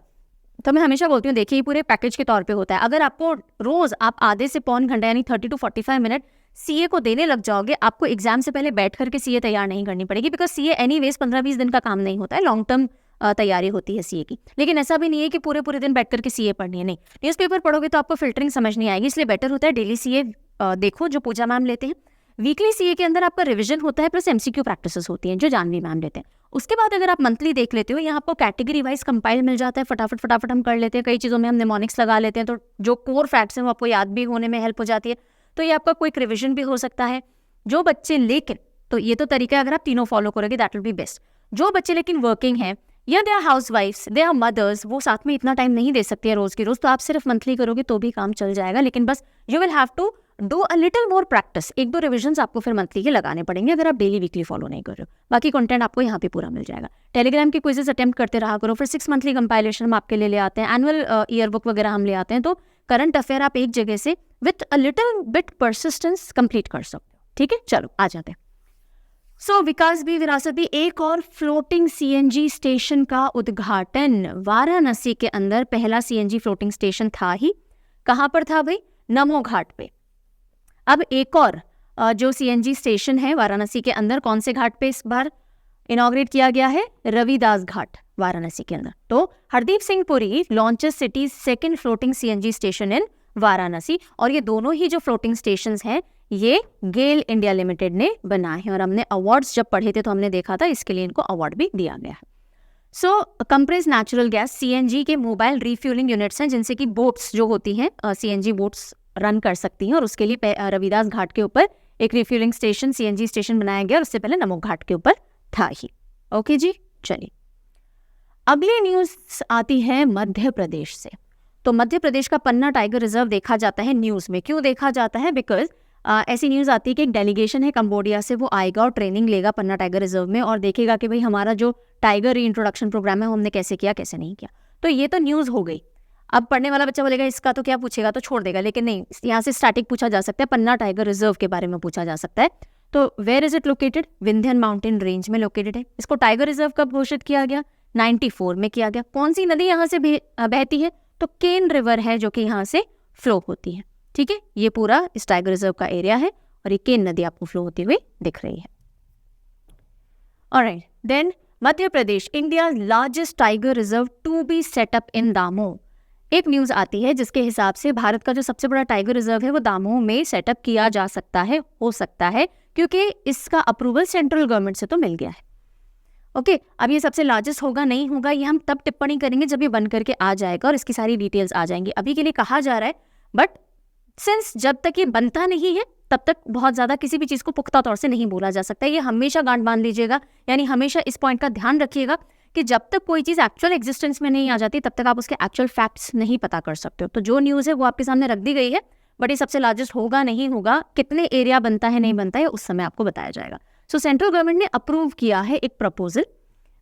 तो मैं हमेशा बोलती हूँ, देखिए ये पूरे पैकेज के तौर पे होता है। अगर आपको रोज़ आप आधे से पौन घंटा यानी 30 to 45 मिनट CA को देने लग जाओगे, आपको एग्जाम से पहले बैठ करके CA तैयार नहीं करनी पड़ेगी, बिकॉज CA एनीवेज 15-20 दिन का काम नहीं होता है, लॉन्ग टर्म तैयारी होती है सीए की। लेकिन ऐसा भी नहीं है कि पूरे पूरे दिन बैठ करके सीए पढ़नी है, नहीं, न्यूज़पेपर पढ़ोगे तो आपको फिल्टरिंग समझ नहीं आएगी, इसलिए बेटर होता है डेली सीए देखो जो पूजा मैम लेते हैं। वीकली सीए के अंदर आपका रिवीजन होता है प्लस एमसीक्यू प्रैक्टिसेस होती हैं जो जानवी मैम लेते हैं। उसके बाद अगर आप मंथली देख लेते हो, यहाँ आपको कैटेगरी वाइज कंपाइल मिल जाता है, फटाफट हम कर लेते हैं। कई चीज़ों में हम निमोनिक्स लगा लेते हैं, तो जो कोर फैक्ट्स हैं वो आपको याद भी होने में हेल्प हो जाती है। तो ये आपका क्विक रिविजन भी हो सकता है। जो बच्चे लेकिन, तो ये तो तरीका है, अगर आप तीनों फॉलो करोगे दैट विल बी बेस्ट। जो बच्चे लेकिन वर्किंग हैं या they are house wifes, they are mothers, वो साथ में इतना टाइम नहीं दे सकती है रोज की रोज, तो आप सिर्फ मंथली करोगे तो भी काम चल जाएगा। लेकिन बस you will have to do a little more practice, 1-2 revisions आपको फिर मंथली के लगाने पड़ेंगे अगर आप डेली वीकली फॉलो नहीं कर रहे हो। बाकी कंटेंट आपको यहाँ पे पूरा मिल जाएगा। टेलीग्राम की क्विजेस अटेम्प्ट करते रहा करो, फिर 6 मंथली कंपाइलेशन हम आपके लिए ले आते हैं, एनुअल ईयर बुक वगैरह हम ले आते हैं, तो करंट अफेयर आप एक जगह से with a little bit persistence complete कर सकते हो। ठीक है, चलो आ जाते हैं। सो विकास भी विरासत भी, एक और फ्लोटिंग सीएनजी स्टेशन का उद्घाटन। वाराणसी के अंदर पहला सीएनजी फ्लोटिंग स्टेशन था ही। कहाँ पर था भाई? नमो घाट पे। अब एक और जो सीएनजी स्टेशन है वाराणसी के अंदर, कौन से घाट पे इस बार इनॉग्रेट किया गया है? रविदास घाट वाराणसी के अंदर। तो Hardeep Singh Puri launches cities second floating CNG station इन वाराणसी। और ये दोनों ही जो फ्लोटिंग स्टेशंस हैं ये गेल इंडिया लिमिटेड ने बनाए हैं, और हमने अवार्ड्स जब पढ़े थे तो हमने देखा था इसके लिए इनको अवार्ड भी दिया गया है। सो कंप्रेस्ड नेचुरल गैस सीएनजी के मोबाइल रिफ्यूलिंग यूनिट्स हैं, जिनसे कि बोट्स जो होती हैं सीएनजी बोट्स रन कर सकती हैं, और उसके लिए रविदास घाट के ऊपर एक रिफ्यूलिंग स्टेशन सीएनजी स्टेशन बनाया गया, और उससे पहले नमो घाट के ऊपर था ही। ओके जी, चलिए अगली न्यूज आती है मध्य प्रदेश से। तो मध्य प्रदेश का पन्ना टाइगर रिजर्व देखा जाता है न्यूज में। क्यों देखा जाता है? बिकॉज ऐसी न्यूज आती है कि एक डेलीगेशन है कंबोडिया से, वो आएगा और ट्रेनिंग लेगा पन्ना टाइगर रिजर्व में, और देखेगा कि भाई हमारा जो टाइगर रीइंट्रोडक्शन प्रोग्राम है वो हमने कैसे किया कैसे नहीं किया। तो ये तो न्यूज हो गई। अब पढ़ने वाला बच्चा बोलेगा इसका तो क्या पूछेगा, तो छोड़ देगा, लेकिन नहीं, यहाँ से स्टैटिक पूछा जा सकता है, पन्ना टाइगर रिजर्व के बारे में पूछा जा सकता है। तो where is it located? Vindhyan mountain range में लोकेटेड है। इसको टाइगर रिजर्व कब घोषित किया गया? 94 में किया गया। कौन सी नदी यहाँ से बहती है? तो केन रिवर है जो कि यहाँ से फ्लो होती है। ठीक है, ये पूरा इस टाइगर रिजर्व का एरिया है, और ये केन नदी आपको फ्लो होती हुई दिख रही है। Alright, then Madhya Pradesh India largest tiger reserve to be set up in Damoh. एक न्यूज आती है जिसके हिसाब से भारत का जो सबसे बड़ा टाइगर रिजर्व है वो दामोह में सेटअप किया जा सकता है, हो सकता है, क्योंकि इसका अप्रूवल सेंट्रल गवर्नमेंट से तो मिल गया है। ओके, अब ये सबसे लार्जेस्ट होगा नहीं होगा ये हम तब टिप्पणी करेंगे जब ये बन करके आ जाएगा और इसकी सारी डिटेल्स आ जाएंगी। अभी के लिए कहा जा रहा है, बट सिंस जब तक ये बनता नहीं है तब तक बहुत ज्यादा किसी भी चीज को पुख्ता तौर से नहीं बोला जा सकता। ये हमेशा गांठ बांध लीजिएगा, यानी हमेशा इस पॉइंट का ध्यान रखिएगा कि जब तक कोई चीज एक्चुअल एग्जिस्टेंस में नहीं आ जाती तब तक आप उसके एक्चुअल फैक्ट्स नहीं पता कर सकते हो। तो जो न्यूज है वो आपके सामने रख दी गई है, बट ये सबसे लार्जेस्ट होगा नहीं होगा, कितने एरिया बनता है नहीं बनता है उस समय आपको बताया जाएगा। सो सेंट्रल गवर्नमेंट ने अप्रूव किया है एक प्रपोजल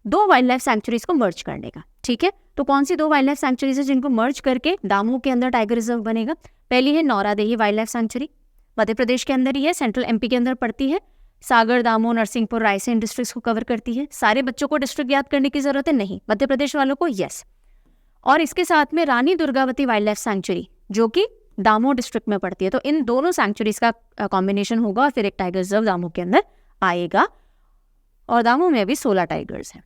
2 वाइल्ड लाइफ सैंक्चुरीज को मर्ज करने का। ठीक है, तो कौन सी 2 वाइल्ड लाइफ सैंक्चुरीज है जिनको मर्ज करके दामोह के अंदर टाइगर रिजर्व बनेगा? पहली है Nauradehi wild life sanctuary, Madhya Pradesh के अंदर ही है, सेंट्रल एमपी के अंदर पड़ती है, सागर, दामोह, नरसिंहपुर, रायसेन डिस्ट्रिक्ट्स को कवर करती है। सारे बच्चों को डिस्ट्रिक्ट याद करने की जरूरत है नहीं, मध्य प्रदेश वालों को यस। और इसके साथ में Rani Durgavati wild life sanctuary जो कि दामोह डिस्ट्रिक्ट में पड़ती है। तो इन दोनों सैंक्चुरीज का कॉम्बिनेशन होगा और फिर एक टाइगर रिजर्व दामोह के अंदर आएगा, और दामोह में अभी 16 टाइगर्स हैं।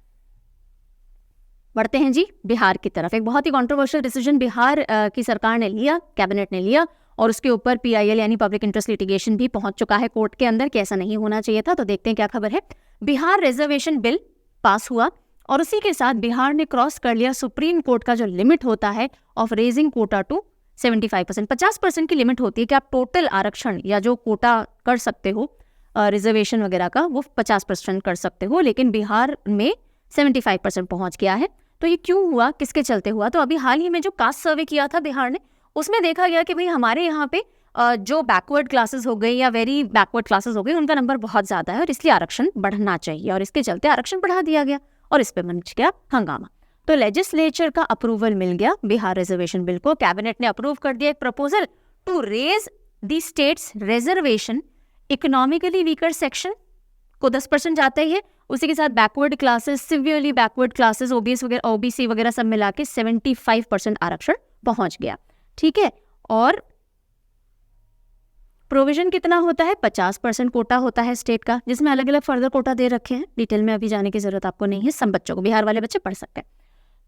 बढ़ते हैं जी बिहार की तरफ। एक बहुत ही कंट्रोवर्शियल डिसीजन बिहार की सरकार ने लिया, कैबिनेट ने लिया, और उसके ऊपर PIL यानी पब्लिक इंटरेस्ट लिटिगेशन भी पहुंच चुका है कोर्ट के अंदर कि ऐसा नहीं होना चाहिए था। तो देखते हैं क्या खबर है। बिहार रिजर्वेशन बिल पास हुआ, और उसी के साथ बिहार ने क्रॉस कर लिया सुप्रीम कोर्ट का जो लिमिट होता है ऑफ रेजिंग कोटा टू 75%। 50% की लिमिट होती है कि आप टोटल आरक्षण या जो कोटा कर सकते हो रिजर्वेशन वगैरह का वो 50% कर सकते हो, लेकिन बिहार में 75% पहुंच गया है। तो ये क्यों हुआ, किसके चलते हुआ? तो अभी हाल ही में जो कास्ट सर्वे किया था बिहार ने, उसमें देखा गया कि भाई हमारे यहाँ पे जो बैकवर्ड क्लासेस हो गए या वेरी बैकवर्ड क्लासेस हो गए उनका नंबर बहुत ज्यादा है, और इसलिए आरक्षण बढ़ना चाहिए, और इसके चलते आरक्षण बढ़ा दिया गया, और इस पर मच गया हंगामा। तो लेजिस्लेचर का अप्रूवल मिल गया बिहार रिजर्वेशन बिल को। कैबिनेट ने अप्रूव कर दिया एक proposal to raise the states reservation economically weaker section को 10% जाता ही है, उसी के साथ backward classes, severely backward classes, OBC वगैरह सब मिला के 75% आरक्षण पहुंच गया। ठीक है, और प्रोविजन कितना होता है? 50% कोटा होता है स्टेट का, जिसमें अलग अलग फर्दर कोटा दे रखे हैं, डिटेल में अभी जाने की जरूरत आपको नहीं है, सब बच्चों को, बिहार वाले बच्चे पढ़ सकते हैं।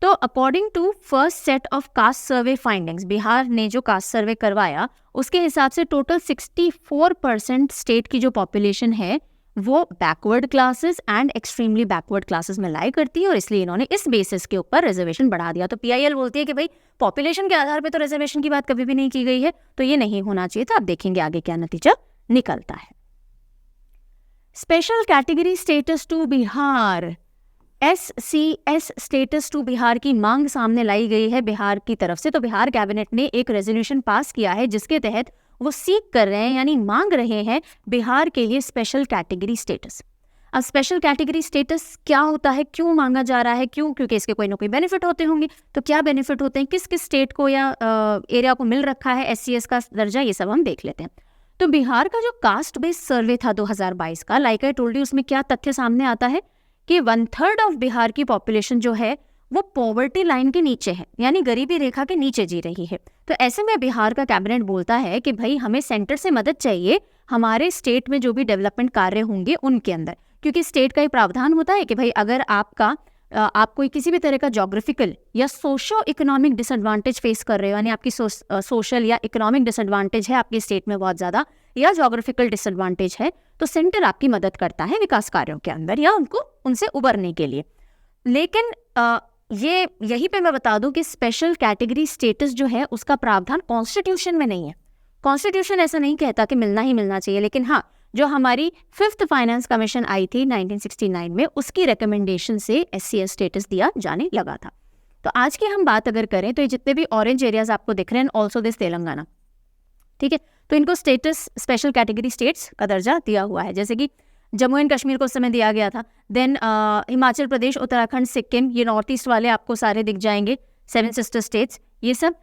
तो according to first set of caste survey findings, Bihar ने जो कास्ट सर्वे करवाया उसके हिसाब से टोटल 64% स्टेट की जो पॉपुलेशन है वो backward classes and extremely backward classes में लाई करती है, और इसलिए इन्होंने इस बेसिस के ऊपर रिजर्वेशन बढ़ा दिया। तो पीआईएल बोलती है कि भाई पॉपुलेशन के आधार पे तो रिजर्वेशन की बात कभी भी नहीं की गई है, तो ये नहीं होना चाहिए था। अब देखेंगे आगे क्या नतीजा निकलता है। Special category status to Bihar, SCS status to Bihar की मांग सामने लाई गई है बिहार की तरफ से। तो बिहार कैबिनेट ने एक रेजोल्यूशन पास किया है जिसके तहत वो सीक कर रहे हैं, यानी मांग रहे हैं बिहार के लिए स्पेशल कैटेगरी स्टेटस। अब स्पेशल कैटेगरी स्टेटस क्या होता है, क्यों मांगा जा रहा है, क्यों? क्योंकि इसके कोई ना कोई बेनिफिट होते होंगे। तो क्या बेनिफिट होते हैं, किस किस स्टेट को या एरिया को मिल रखा है SCS का दर्जा, ये सब हम देख लेते हैं। तो बिहार का जो कास्ट बेस्ड सर्वे था 2022 का, लाइक आई टोल्ड यू, उसमें क्या तथ्य सामने आता है कि 1/3 ऑफ बिहार की पॉपुलेशन जो है वो पॉवर्टी लाइन के नीचे है, यानी गरीबी रेखा के नीचे जी रही है। तो ऐसे में बिहार का कैबिनेट बोलता है कि भाई हमें सेंटर से मदद चाहिए हमारे स्टेट में जो भी डेवलपमेंट कार्य होंगे उनके अंदर, क्योंकि स्टेट का ही प्रावधान होता है कि भाई अगर आप कोई किसी भी तरह का ज्योग्राफिकल या सोशो इकोनॉमिक डिसएडवांटेज फेस कर रहे हो, यानी आपकी सोशल या इकोनॉमिक डिसएडवांटेज है आपके स्टेट में बहुत ज़्यादा, या ज्योग्राफिकल डिसएडवांटेज है, तो सेंटर आपकी मदद करता है विकास कार्यों के अंदर या उनसे उबरने के लिए। लेकिन यही पे मैं बता दूं कि स्पेशल कैटेगरी स्टेटस जो है उसका प्रावधान कॉन्स्टिट्यूशन में नहीं है। कॉन्स्टिट्यूशन ऐसा नहीं कहता कि मिलना ही मिलना चाहिए, लेकिन हाँ, जो हमारी 5th फाइनेंस कमीशन आई थी 1969 में, उसकी रिकमेंडेशन से SCS स्टेटस दिया जाने लगा था। तो आज की हम बात अगर करें तो ये जितने भी ऑरेंज एरियाज आपको दिख रहे हैं, ऑल्सो दिस तेलंगाना, ठीक है, तो इनको स्टेटस स्पेशल कैटेगरी स्टेट्स का दर्जा दिया हुआ है। जैसे कि जम्मू एंड कश्मीर को उस समय दिया गया था, देन हिमाचल प्रदेश, उत्तराखंड, सिक्किम, ये नॉर्थ ईस्ट वाले आपको सारे दिख जाएंगे, 7 सिस्टर स्टेट्स ये सब,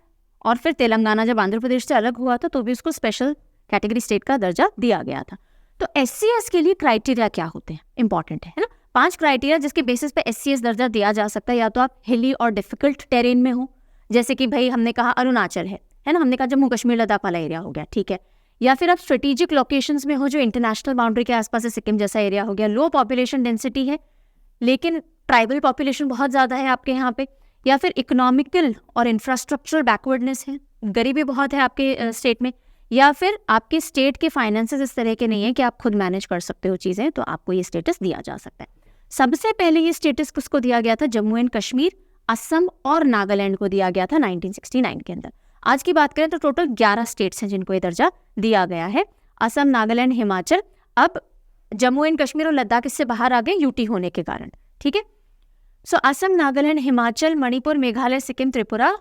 और फिर तेलंगाना जब आंध्र प्रदेश से अलग हुआ था तो भी उसको स्पेशल कैटेगरी स्टेट का दर्जा दिया गया था। तो SCS के लिए क्राइटेरिया क्या होते हैं, इंपॉर्टेंट है ना, 5 क्राइटेरिया जिसके बेसिस पे SCS दर्जा दिया जा सकता है। या तो आप हिली और डिफिकल्ट टेरेन में हो, जैसे कि भाई हमने कहा अरुणाचल है ना, हमने कहा जम्मू कश्मीर लद्दाख वाला एरिया हो गया, ठीक है, या फिर आप स्ट्रेटेजिक लोकेशंस में हो जो इंटरनेशनल बाउंड्री के आसपास है, सिक्किम जैसा एरिया हो गया, लो पॉपुलेशन डेंसिटी है लेकिन ट्राइबल पॉपुलेशन बहुत ज़्यादा है आपके यहाँ पे, या फिर इकोनॉमिकल और इंफ्रास्ट्रक्चरल बैकवर्डनेस है, गरीबी बहुत है आपके स्टेट में, या फिर आपके स्टेट के फाइनेंसेस इस तरह के नहीं है कि आप खुद मैनेज कर सकते हो चीज़ें, तो आपको ये स्टेटस दिया जा सकता है। सबसे पहले ये स्टेटस किसको दिया गया था? जम्मू एंड कश्मीर, असम और नागालैंड को दिया गया था 1969 के अंदर। आज की बात करें तो टोटल 11 स्टेट्स हैं जिनको ये दर्जा दिया गया है, असम, नागालैंड, हिमाचल। अब जम्मू एंड कश्मीर और लद्दाख इससे बाहर आ गए यूटी होने के कारण, ठीक है। सो असम, नागालैंड, हिमाचल, मणिपुर, मेघालय, सिक्किम, त्रिपुरा,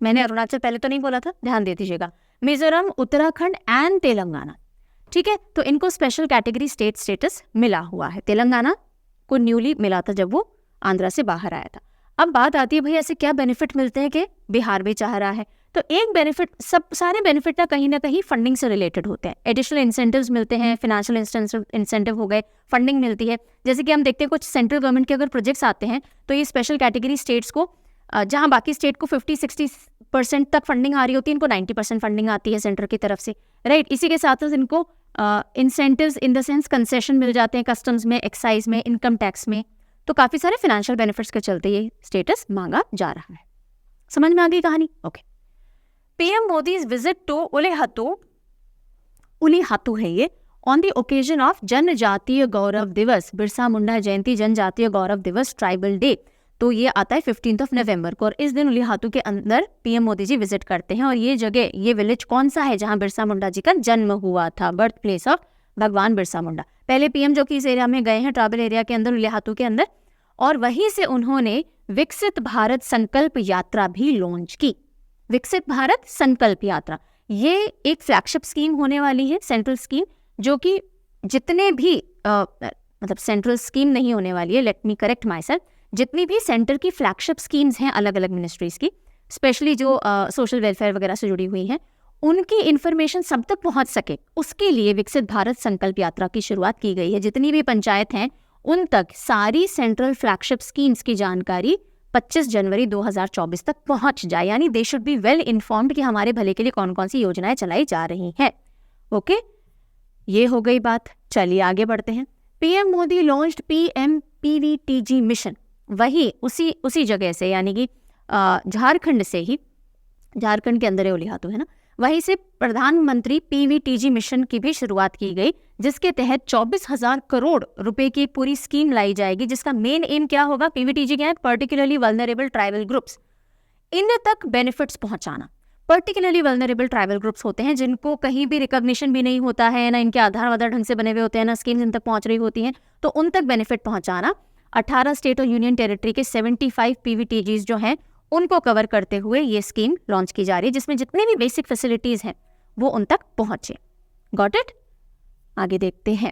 मैंने अरुणाचल पहले तो नहीं बोला था, ध्यान दे दीजिएगा, मिजोरम, उत्तराखंड एंड तेलंगाना, ठीक है। तो इनको स्पेशल कैटेगरी स्टेट स्टेटस मिला हुआ है। तेलंगाना को न्यूली मिला था जब वो आंध्रा से बाहर आया था। अब बात आती है भाई ऐसे क्या बेनिफिट मिलते हैं कि बिहार भी चाह रहा है। तो एक बेनिफिट, सब सारे बेनिफिट ना कहीं फंडिंग से रिलेटेड होते हैं। एडिशनल इंसेंटिव्स मिलते हैं, फाइनेंशियल इंसेंटिव हो गए, फंडिंग मिलती है। जैसे कि हम देखते हैं कुछ सेंट्रल गवर्नमेंट के अगर प्रोजेक्ट्स आते हैं तो ये स्पेशल कैटेगरी स्टेट्स को, जहां बाकी स्टेट को 50-60% तक फंडिंग आ रही होती है, इनको 90% फंडिंग आती है सेंटर की तरफ से, राइट। इसी के साथ इनको incentives in the sense concession मिल जाते हैं कस्टम्स में, एक्साइज में, इनकम टैक्स में। तो काफ़ी सारे फाइनेंशियल बेनिफिट्स के चलते ये स्टेटस मांगा जा रहा है। समझ में आ गई कहानी? Okay. PM Modi's visit to Ulihatu है ये, ऑन द ओकेजन ऑफ जनजातीय गौरव दिवस, बिरसा मुंडा जयंती, जनजातीय गौरव दिवस, ट्राइबल डे। तो ये आता है 15 नवंबर को, और इस दिन उलीहातू के अंदर पीएम मोदी जी विजिट करते हैं। और ये जगह, ये विलेज कौन सा है जहां बिरसा मुंडा जी का जन्म हुआ था, बर्थ प्लेस ऑफ भगवान बिरसा मुंडा। पहले पीएम जो कि इस एरिया में गए हैं, ट्राइबल एरिया के अंदर, उलीहातू के अंदर, और वहीं से उन्होंने विकसित भारत संकल्प यात्रा भी लॉन्च की। विकसित भारत संकल्प यात्रा ये एक फ्लैगशिप स्कीम होने वाली है, सेंट्रल स्कीम, जो कि जितने भी मतलब सेंट्रल स्कीम नहीं होने वाली है, let me correct my self, जितनी भी सेंटर की फ्लैगशिप स्कीम्स हैं अलग अलग मिनिस्ट्रीज की, स्पेशली जो सोशल वेलफेयर वगैरह से जुड़ी हुई हैं, उनकी इन्फॉर्मेशन सब तक पहुंच सके, उसके लिए विकसित भारत संकल्प यात्रा की शुरुआत की गई है। जितनी भी पंचायत हैं उन तक सारी सेंट्रल फ्लैगशिप स्कीम्स की जानकारी 25 जनवरी 2024 तक पहुंच जाए, यानी they should be well informed कि हमारे भले के लिए कौन कौन सी योजनाएं चलाई जा रही हैं। ओके, ये हो गई बात। चलिए आगे बढ़ते हैं। PM Modi launched PMPVTG mission, वही उसी जगह से, यानी कि झारखंड से ही, झारखंड के अंदर है ओलिहातू, है ना, वहीं से प्रधानमंत्री PVTG मिशन की भी शुरुआत की गई, जिसके तहत 24,000 करोड़ रुपए की पूरी स्कीम लाई जाएगी, जिसका मेन एम क्या होगा? PVTG क्या है? पर्टिकुलरली वल्नरेबल ट्राइबल ग्रुप्स, इन तक बेनिफिट्स पहुंचाना। पर्टिकुलरली वल्नरेबल ट्राइबल ग्रुप्स होते हैं जिनको कहीं भी रिकॉग्निशन भी नहीं होता है ना, इनके आधार वाधार ढंग से बने हुए होते हैं ना, स्कीम्स इन तक पहुंच रही होती हैं, तो उन तक बेनिफिट पहुंचाना। 18 स्टेट और यूनियन टेरिटरी के 75 PVTGs जो हैं उनको कवर करते हुए ये स्कीम लॉन्च की जा रही है, जिसमें जितनी भी बेसिक फैसिलिटीज हैं वो उन तक पहुंचे। Got it? आगे देखते हैं।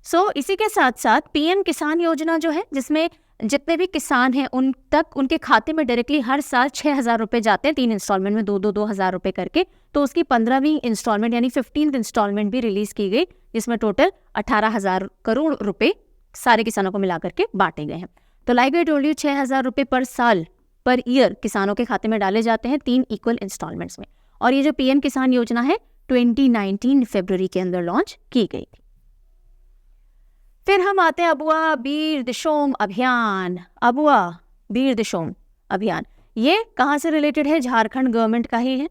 सो इसी के साथ साथ पीएम किसान योजना जो है, जिसमें जितने भी किसान हैं उन तक उनके खाते में डायरेक्टली हर साल 6,000 रुपये जाते हैं, 3 इंस्टॉलमेंट में 2,000 रुपये करके। तो उसकी 15वीं इंस्टॉलमेंट यानी 15th इंस्टॉलमेंट भी रिलीज की गई, जिसमें टोटल 18,000 करोड़ रुपए सारे किसानों को मिला करके बांटे गए हैं। तो लाइक आई टोल्ड यू, 6,000 रुपये पर साल पर ईयर किसानों के खाते में डाले जाते हैं 3 इक्वल इंस्टॉलमेंट्स में। और ये जो पीएम किसान योजना है 2019 फरवरी के अंदर लॉन्च की गई थी। फिर हम आते हैं अबुआ बीर दिशोम अभियान। अबुआ बीर दिशोम अभियान ये कहाँ से रिलेटेड है? झारखंड गवर्नमेंट का ही है।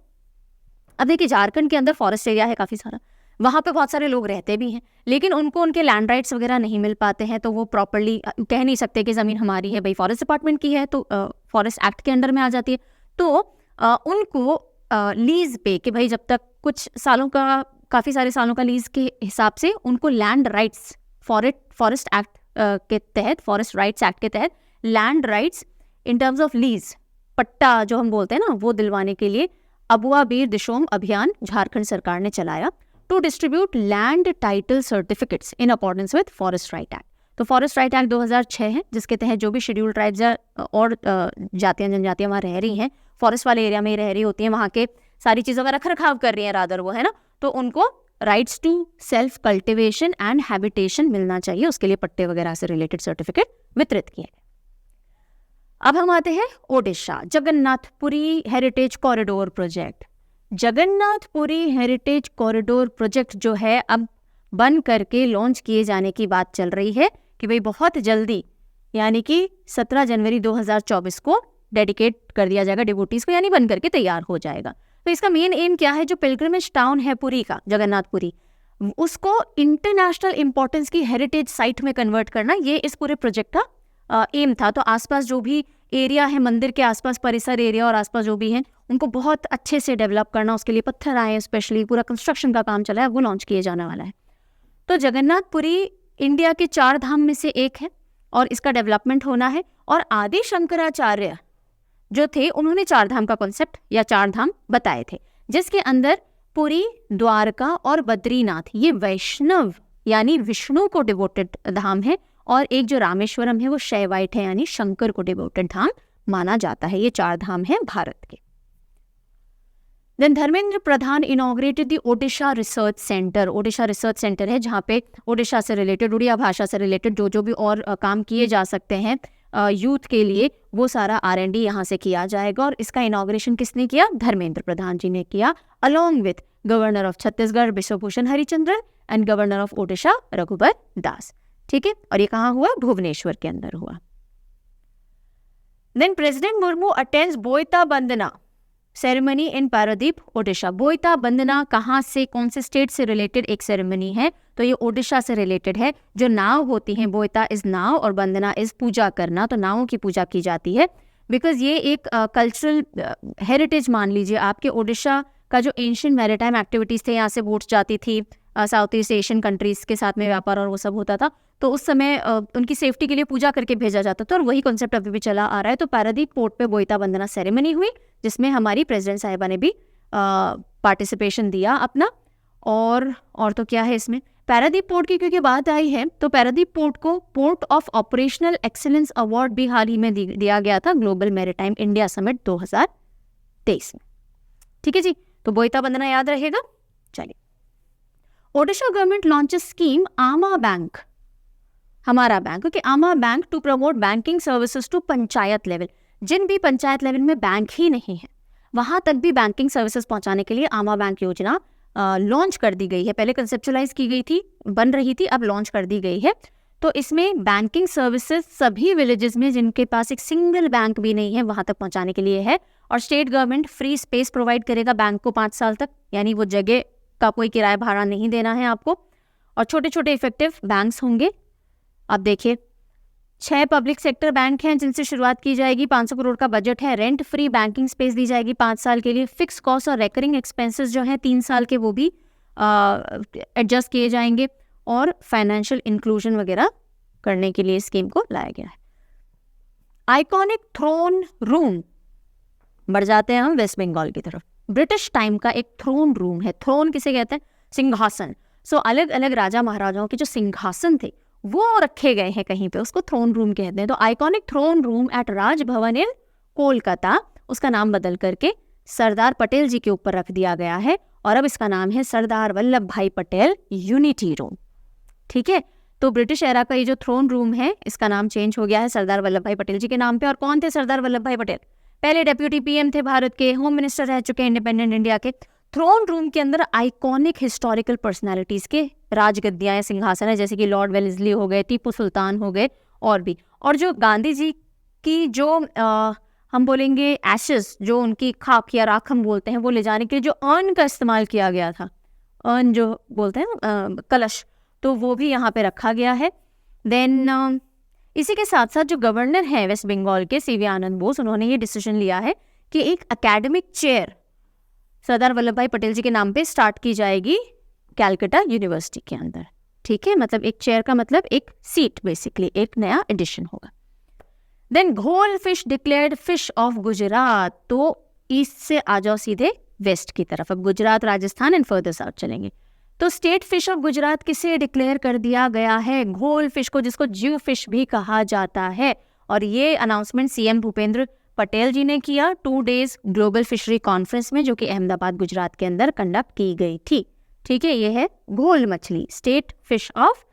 अब देखिए, झारखंड के अंदर फॉरेस्ट एरिया है काफ़ी सारा, वहाँ पे बहुत सारे लोग रहते भी हैं, लेकिन उनको उनके लैंड राइट्स वगैरह नहीं मिल पाते हैं, तो वो प्रॉपर्ली कह नहीं सकते कि ज़मीन हमारी है, भाई फॉरेस्ट डिपार्टमेंट की है, तो फॉरेस्ट एक्ट के अंडर में आ जाती है। तो उनको लीज पे, कि भाई जब तक कुछ सालों का, काफ़ी सारे सालों का लीज के हिसाब से उनको लैंड राइट्स फॉरेस्ट एक्ट के तहत, फॉरेस्ट राइट्स एक्ट के तहत land rights in terms of lease, पट्टा जो हम बोलते हैं ना, वो दिलवाने के लिए अबुआ बीर दिशोम अभियान झारखंड सरकार ने चलाया to distribute land title certificates in accordance with forest right act. तो फॉरेस्ट राइट एक्ट 2006 है, जिसके तहत जो भी शेड्यूल ट्राइब्स और जातियां जनजातियां वहाँ रह रही हैं, फॉरेस्ट वाले एरिया में ही रह रही होती हैं, वहाँ के सारी चीज़ों का रख रखाव कर रही हैं रादर वो, है ना, तो उनको rights to self cultivation and habitation मिलना चाहिए, उसके लिए पट्टे वगैरह से रिलेटेड सर्टिफिकेट वितरित किए गए। अब हम आते हैं Odisha, Jagannathpuri heritage corridor project. Jagannathpuri heritage corridor project जो है अब बन करके लॉन्च किए जाने की बात चल रही है कि भाई बहुत जल्दी, यानी कि 17 जनवरी 2024 को डेडिकेट कर दिया जाएगा डिवोटीज को, यानी बन करके तैयार हो जाएगा। तो इसका मेन एम क्या है? जो पिलग्रिमेज टाउन है पुरी का, जगन्नाथपुरी, उसको इंटरनेशनल इंपॉर्टेंस की हेरिटेज साइट में कन्वर्ट करना, ये इस पूरे प्रोजेक्ट का एम था। तो आसपास जो भी एरिया है, मंदिर के आसपास परिसर एरिया और आसपास जो भी हैं, उनको बहुत अच्छे से डेवलप करना, उसके लिए पत्थर आए, स्पेशली पूरा कंस्ट्रक्शन का काम चला है, वो लॉन्च किए जाने वाला है। तो जगन्नाथपुरी इंडिया के 4 धाम में से एक है और इसका डेवलपमेंट होना है। और आदि शंकराचार्य जो थे, उन्होंने 4 धाम का कॉन्सेप्ट या 4 धाम बताए थे, जिसके अंदर पुरी, द्वारका और बद्रीनाथ ये वैष्णव यानी विष्णु को डिवोटेड धाम है, और एक जो रामेश्वरम है वो शैवाइट है, यानी शंकर को डिवोटेड धाम माना जाता है। ये 4 धाम है भारत के। Then Dharmendra Pradhan inaugurated the Odisha research centre. Odisha research centre है जहाँ पे ओडिशा से रिलेटेड, उड़िया भाषा से रिलेटेड जो भी और काम किए जा सकते हैं यूथ के लिए, वो सारा R&D यहाँ से किया जाएगा। और इसका इनॉग्रेशन किसने किया? धर्मेंद्र प्रधान जी ने किया, along with governor of Chhattisgarh Biswabhusan Harichandan and governor of Odisha Raghubar Das. ठीक है, और ये कहाँ हुआ? भुवनेश्वर के अंदर हुआ। Then president Murmu attends Boita Bandana ceremony in Paradip Odisha. Boita Bandana कहाँ से, कौन से स्टेट से रिलेटेड एक सेरेमनी है? तो ये ओडिशा से रिलेटेड है। जो नाव होती हैं, बोयता इज नाव और बंदना इज पूजा करना, तो नावों की पूजा की जाती है, बिकॉज ये एक कल्चरल हेरिटेज मान लीजिए आपके ओडिशा का। जो एंशिएंट मैरिटाइम एक्टिविटीज़ थे, यहाँ से बोट्स जाती थी, साउथ ईस्ट एशियन कंट्रीज़ के साथ में व्यापार और वो सब होता था, तो उस समय उनकी सेफ्टी के लिए पूजा करके भेजा जाता था, और वही कॉन्सेप्ट अभी भी चला आ रहा है। तो पारादीप पोर्ट पे बोयता बंदना सेरेमनी हुई, जिसमें हमारी प्रेसिडेंट साहिबा ने भी पार्टिसिपेशन दिया अपना। और तो क्या है इसमें, पारादीप पोर्ट की क्योंकि बात आई है, तो पारादीप पोर्ट को port of operational excellence award भी हाल ही में दिया गया था ग्लोबल मैरिटाइम इंडिया समिट 2023 में। ठीक है जी, तो बोयता बंदना याद रहेगा। चलिए, Odisha government launches scheme Ama bank, हमारा bank, okay, Ama bank to promote banking services to panchayat level. जिन भी पंचायत लेवल में बैंक ही नहीं है वहाँ तक भी बैंकिंग सर्विसेज पहुँचाने के लिए आमा बैंक योजना लॉन्च कर दी गई है। पहले कंसेप्चुलाइज की गई थी, बन रही थी, अब लॉन्च कर दी गई है। तो इसमें बैंकिंग सर्विसेज सभी विलेजेस में जिनके पास एक सिंगल बैंक भी नहीं है वहाँ तक पहुँचाने के लिए है। और state government free space provide करेगा बैंक को 5 साल तक, यानी वो जगह का कोई किराया भाड़ा नहीं देना है आपको। और छोटे छोटे इफेक्टिव बैंक्स होंगे। अब देखिए 6 पब्लिक सेक्टर बैंक हैं जिनसे शुरुआत की जाएगी। 500 करोड़ का बजट है। रेंट फ्री बैंकिंग स्पेस दी जाएगी 5 साल के लिए। फिक्स कॉस्ट और रेकरिंग एक्सपेंसेस जो हैं 3 साल के वो भी एडजस्ट किए जाएंगे। और फाइनेंशियल इंक्लूजन वगैरह करने के लिए स्कीम को लाया गया है। आइकॉनिक थ्रोन रूम, बढ़ जाते हैं हम वेस्ट बंगाल की तरफ। ब्रिटिश टाइम का एक थ्रोन रूम है। थ्रोन किसे कहते हैं? सिंहासन। सो अलग अलग राजा महाराजाओं के जो सिंहासन थे वो रखे गए हैं कहीं पे, उसको थ्रोन रूम कहते हैं। तो iconic throne room at Raj Bhavan in Kolkata, उसका नाम बदल करके सरदार पटेल जी के ऊपर रख दिया गया है और अब इसका नाम है सरदार वल्लभ भाई पटेल यूनिटी रूम। ठीक है, तो ब्रिटिश एरा का ये जो थ्रोन रूम है इसका नाम चेंज हो गया है सरदार वल्लभ भाई पटेल जी के नाम पे। और कौन थे सरदार वल्लभ भाई पटेल? पहले डेप्यूटी पीएम थे भारत के, होम मिनिस्टर रह चुके हैं इंडिपेंडेंट इंडिया के। थ्रोन रूम के अंदर आइकॉनिक हिस्टोरिकल पर्सनालिटीज के राजगद्दियां सिंहासन है, जैसे कि लॉर्ड वेलेस्ली हो गए, टीपू सुल्तान हो गए और भी। और जो गांधी जी की जो हम बोलेंगे एशेस, जो उनकी खाक या राख हम बोलते हैं, वो ले जाने के लिए जो अर्न का इस्तेमाल किया गया था, अर्न जो बोलते हैं कलश, तो वो भी यहाँ पे रखा गया है। देन इसी के साथ साथ जो गवर्नर हैं वेस्ट बंगाल के सीवी आनंद बोस, उन्होंने ये डिसीजन लिया है कि एक एकेडमिक चेयर सरदार वल्लभ भाई पटेल जी के नाम पे स्टार्ट की जाएगी कैलकाटा यूनिवर्सिटी के अंदर। ठीक है, मतलब एक चेयर का मतलब एक सीट, बेसिकली एक नया एडिशन होगा। देन घोल fish declared fish of Gujarat. तो ईस्ट से आ जाओ सीधे वेस्ट की तरफ, अब Gujarat, Rajasthan and further south चलेंगे। तो स्टेट फिश ऑफ गुजरात किसे डिक्लेयर कर दिया गया है? घोल फिश को, जिसको ज्यू फिश भी कहा जाता है। और ये अनाउंसमेंट सीएम भूपेंद्र पटेल जी ने किया 2 डेज ग्लोबल फिशरी कॉन्फ्रेंस में, जो कि अहमदाबाद गुजरात के अंदर कंडक्ट की गई थी। ठीक है, ये है घोल मछली, state fish of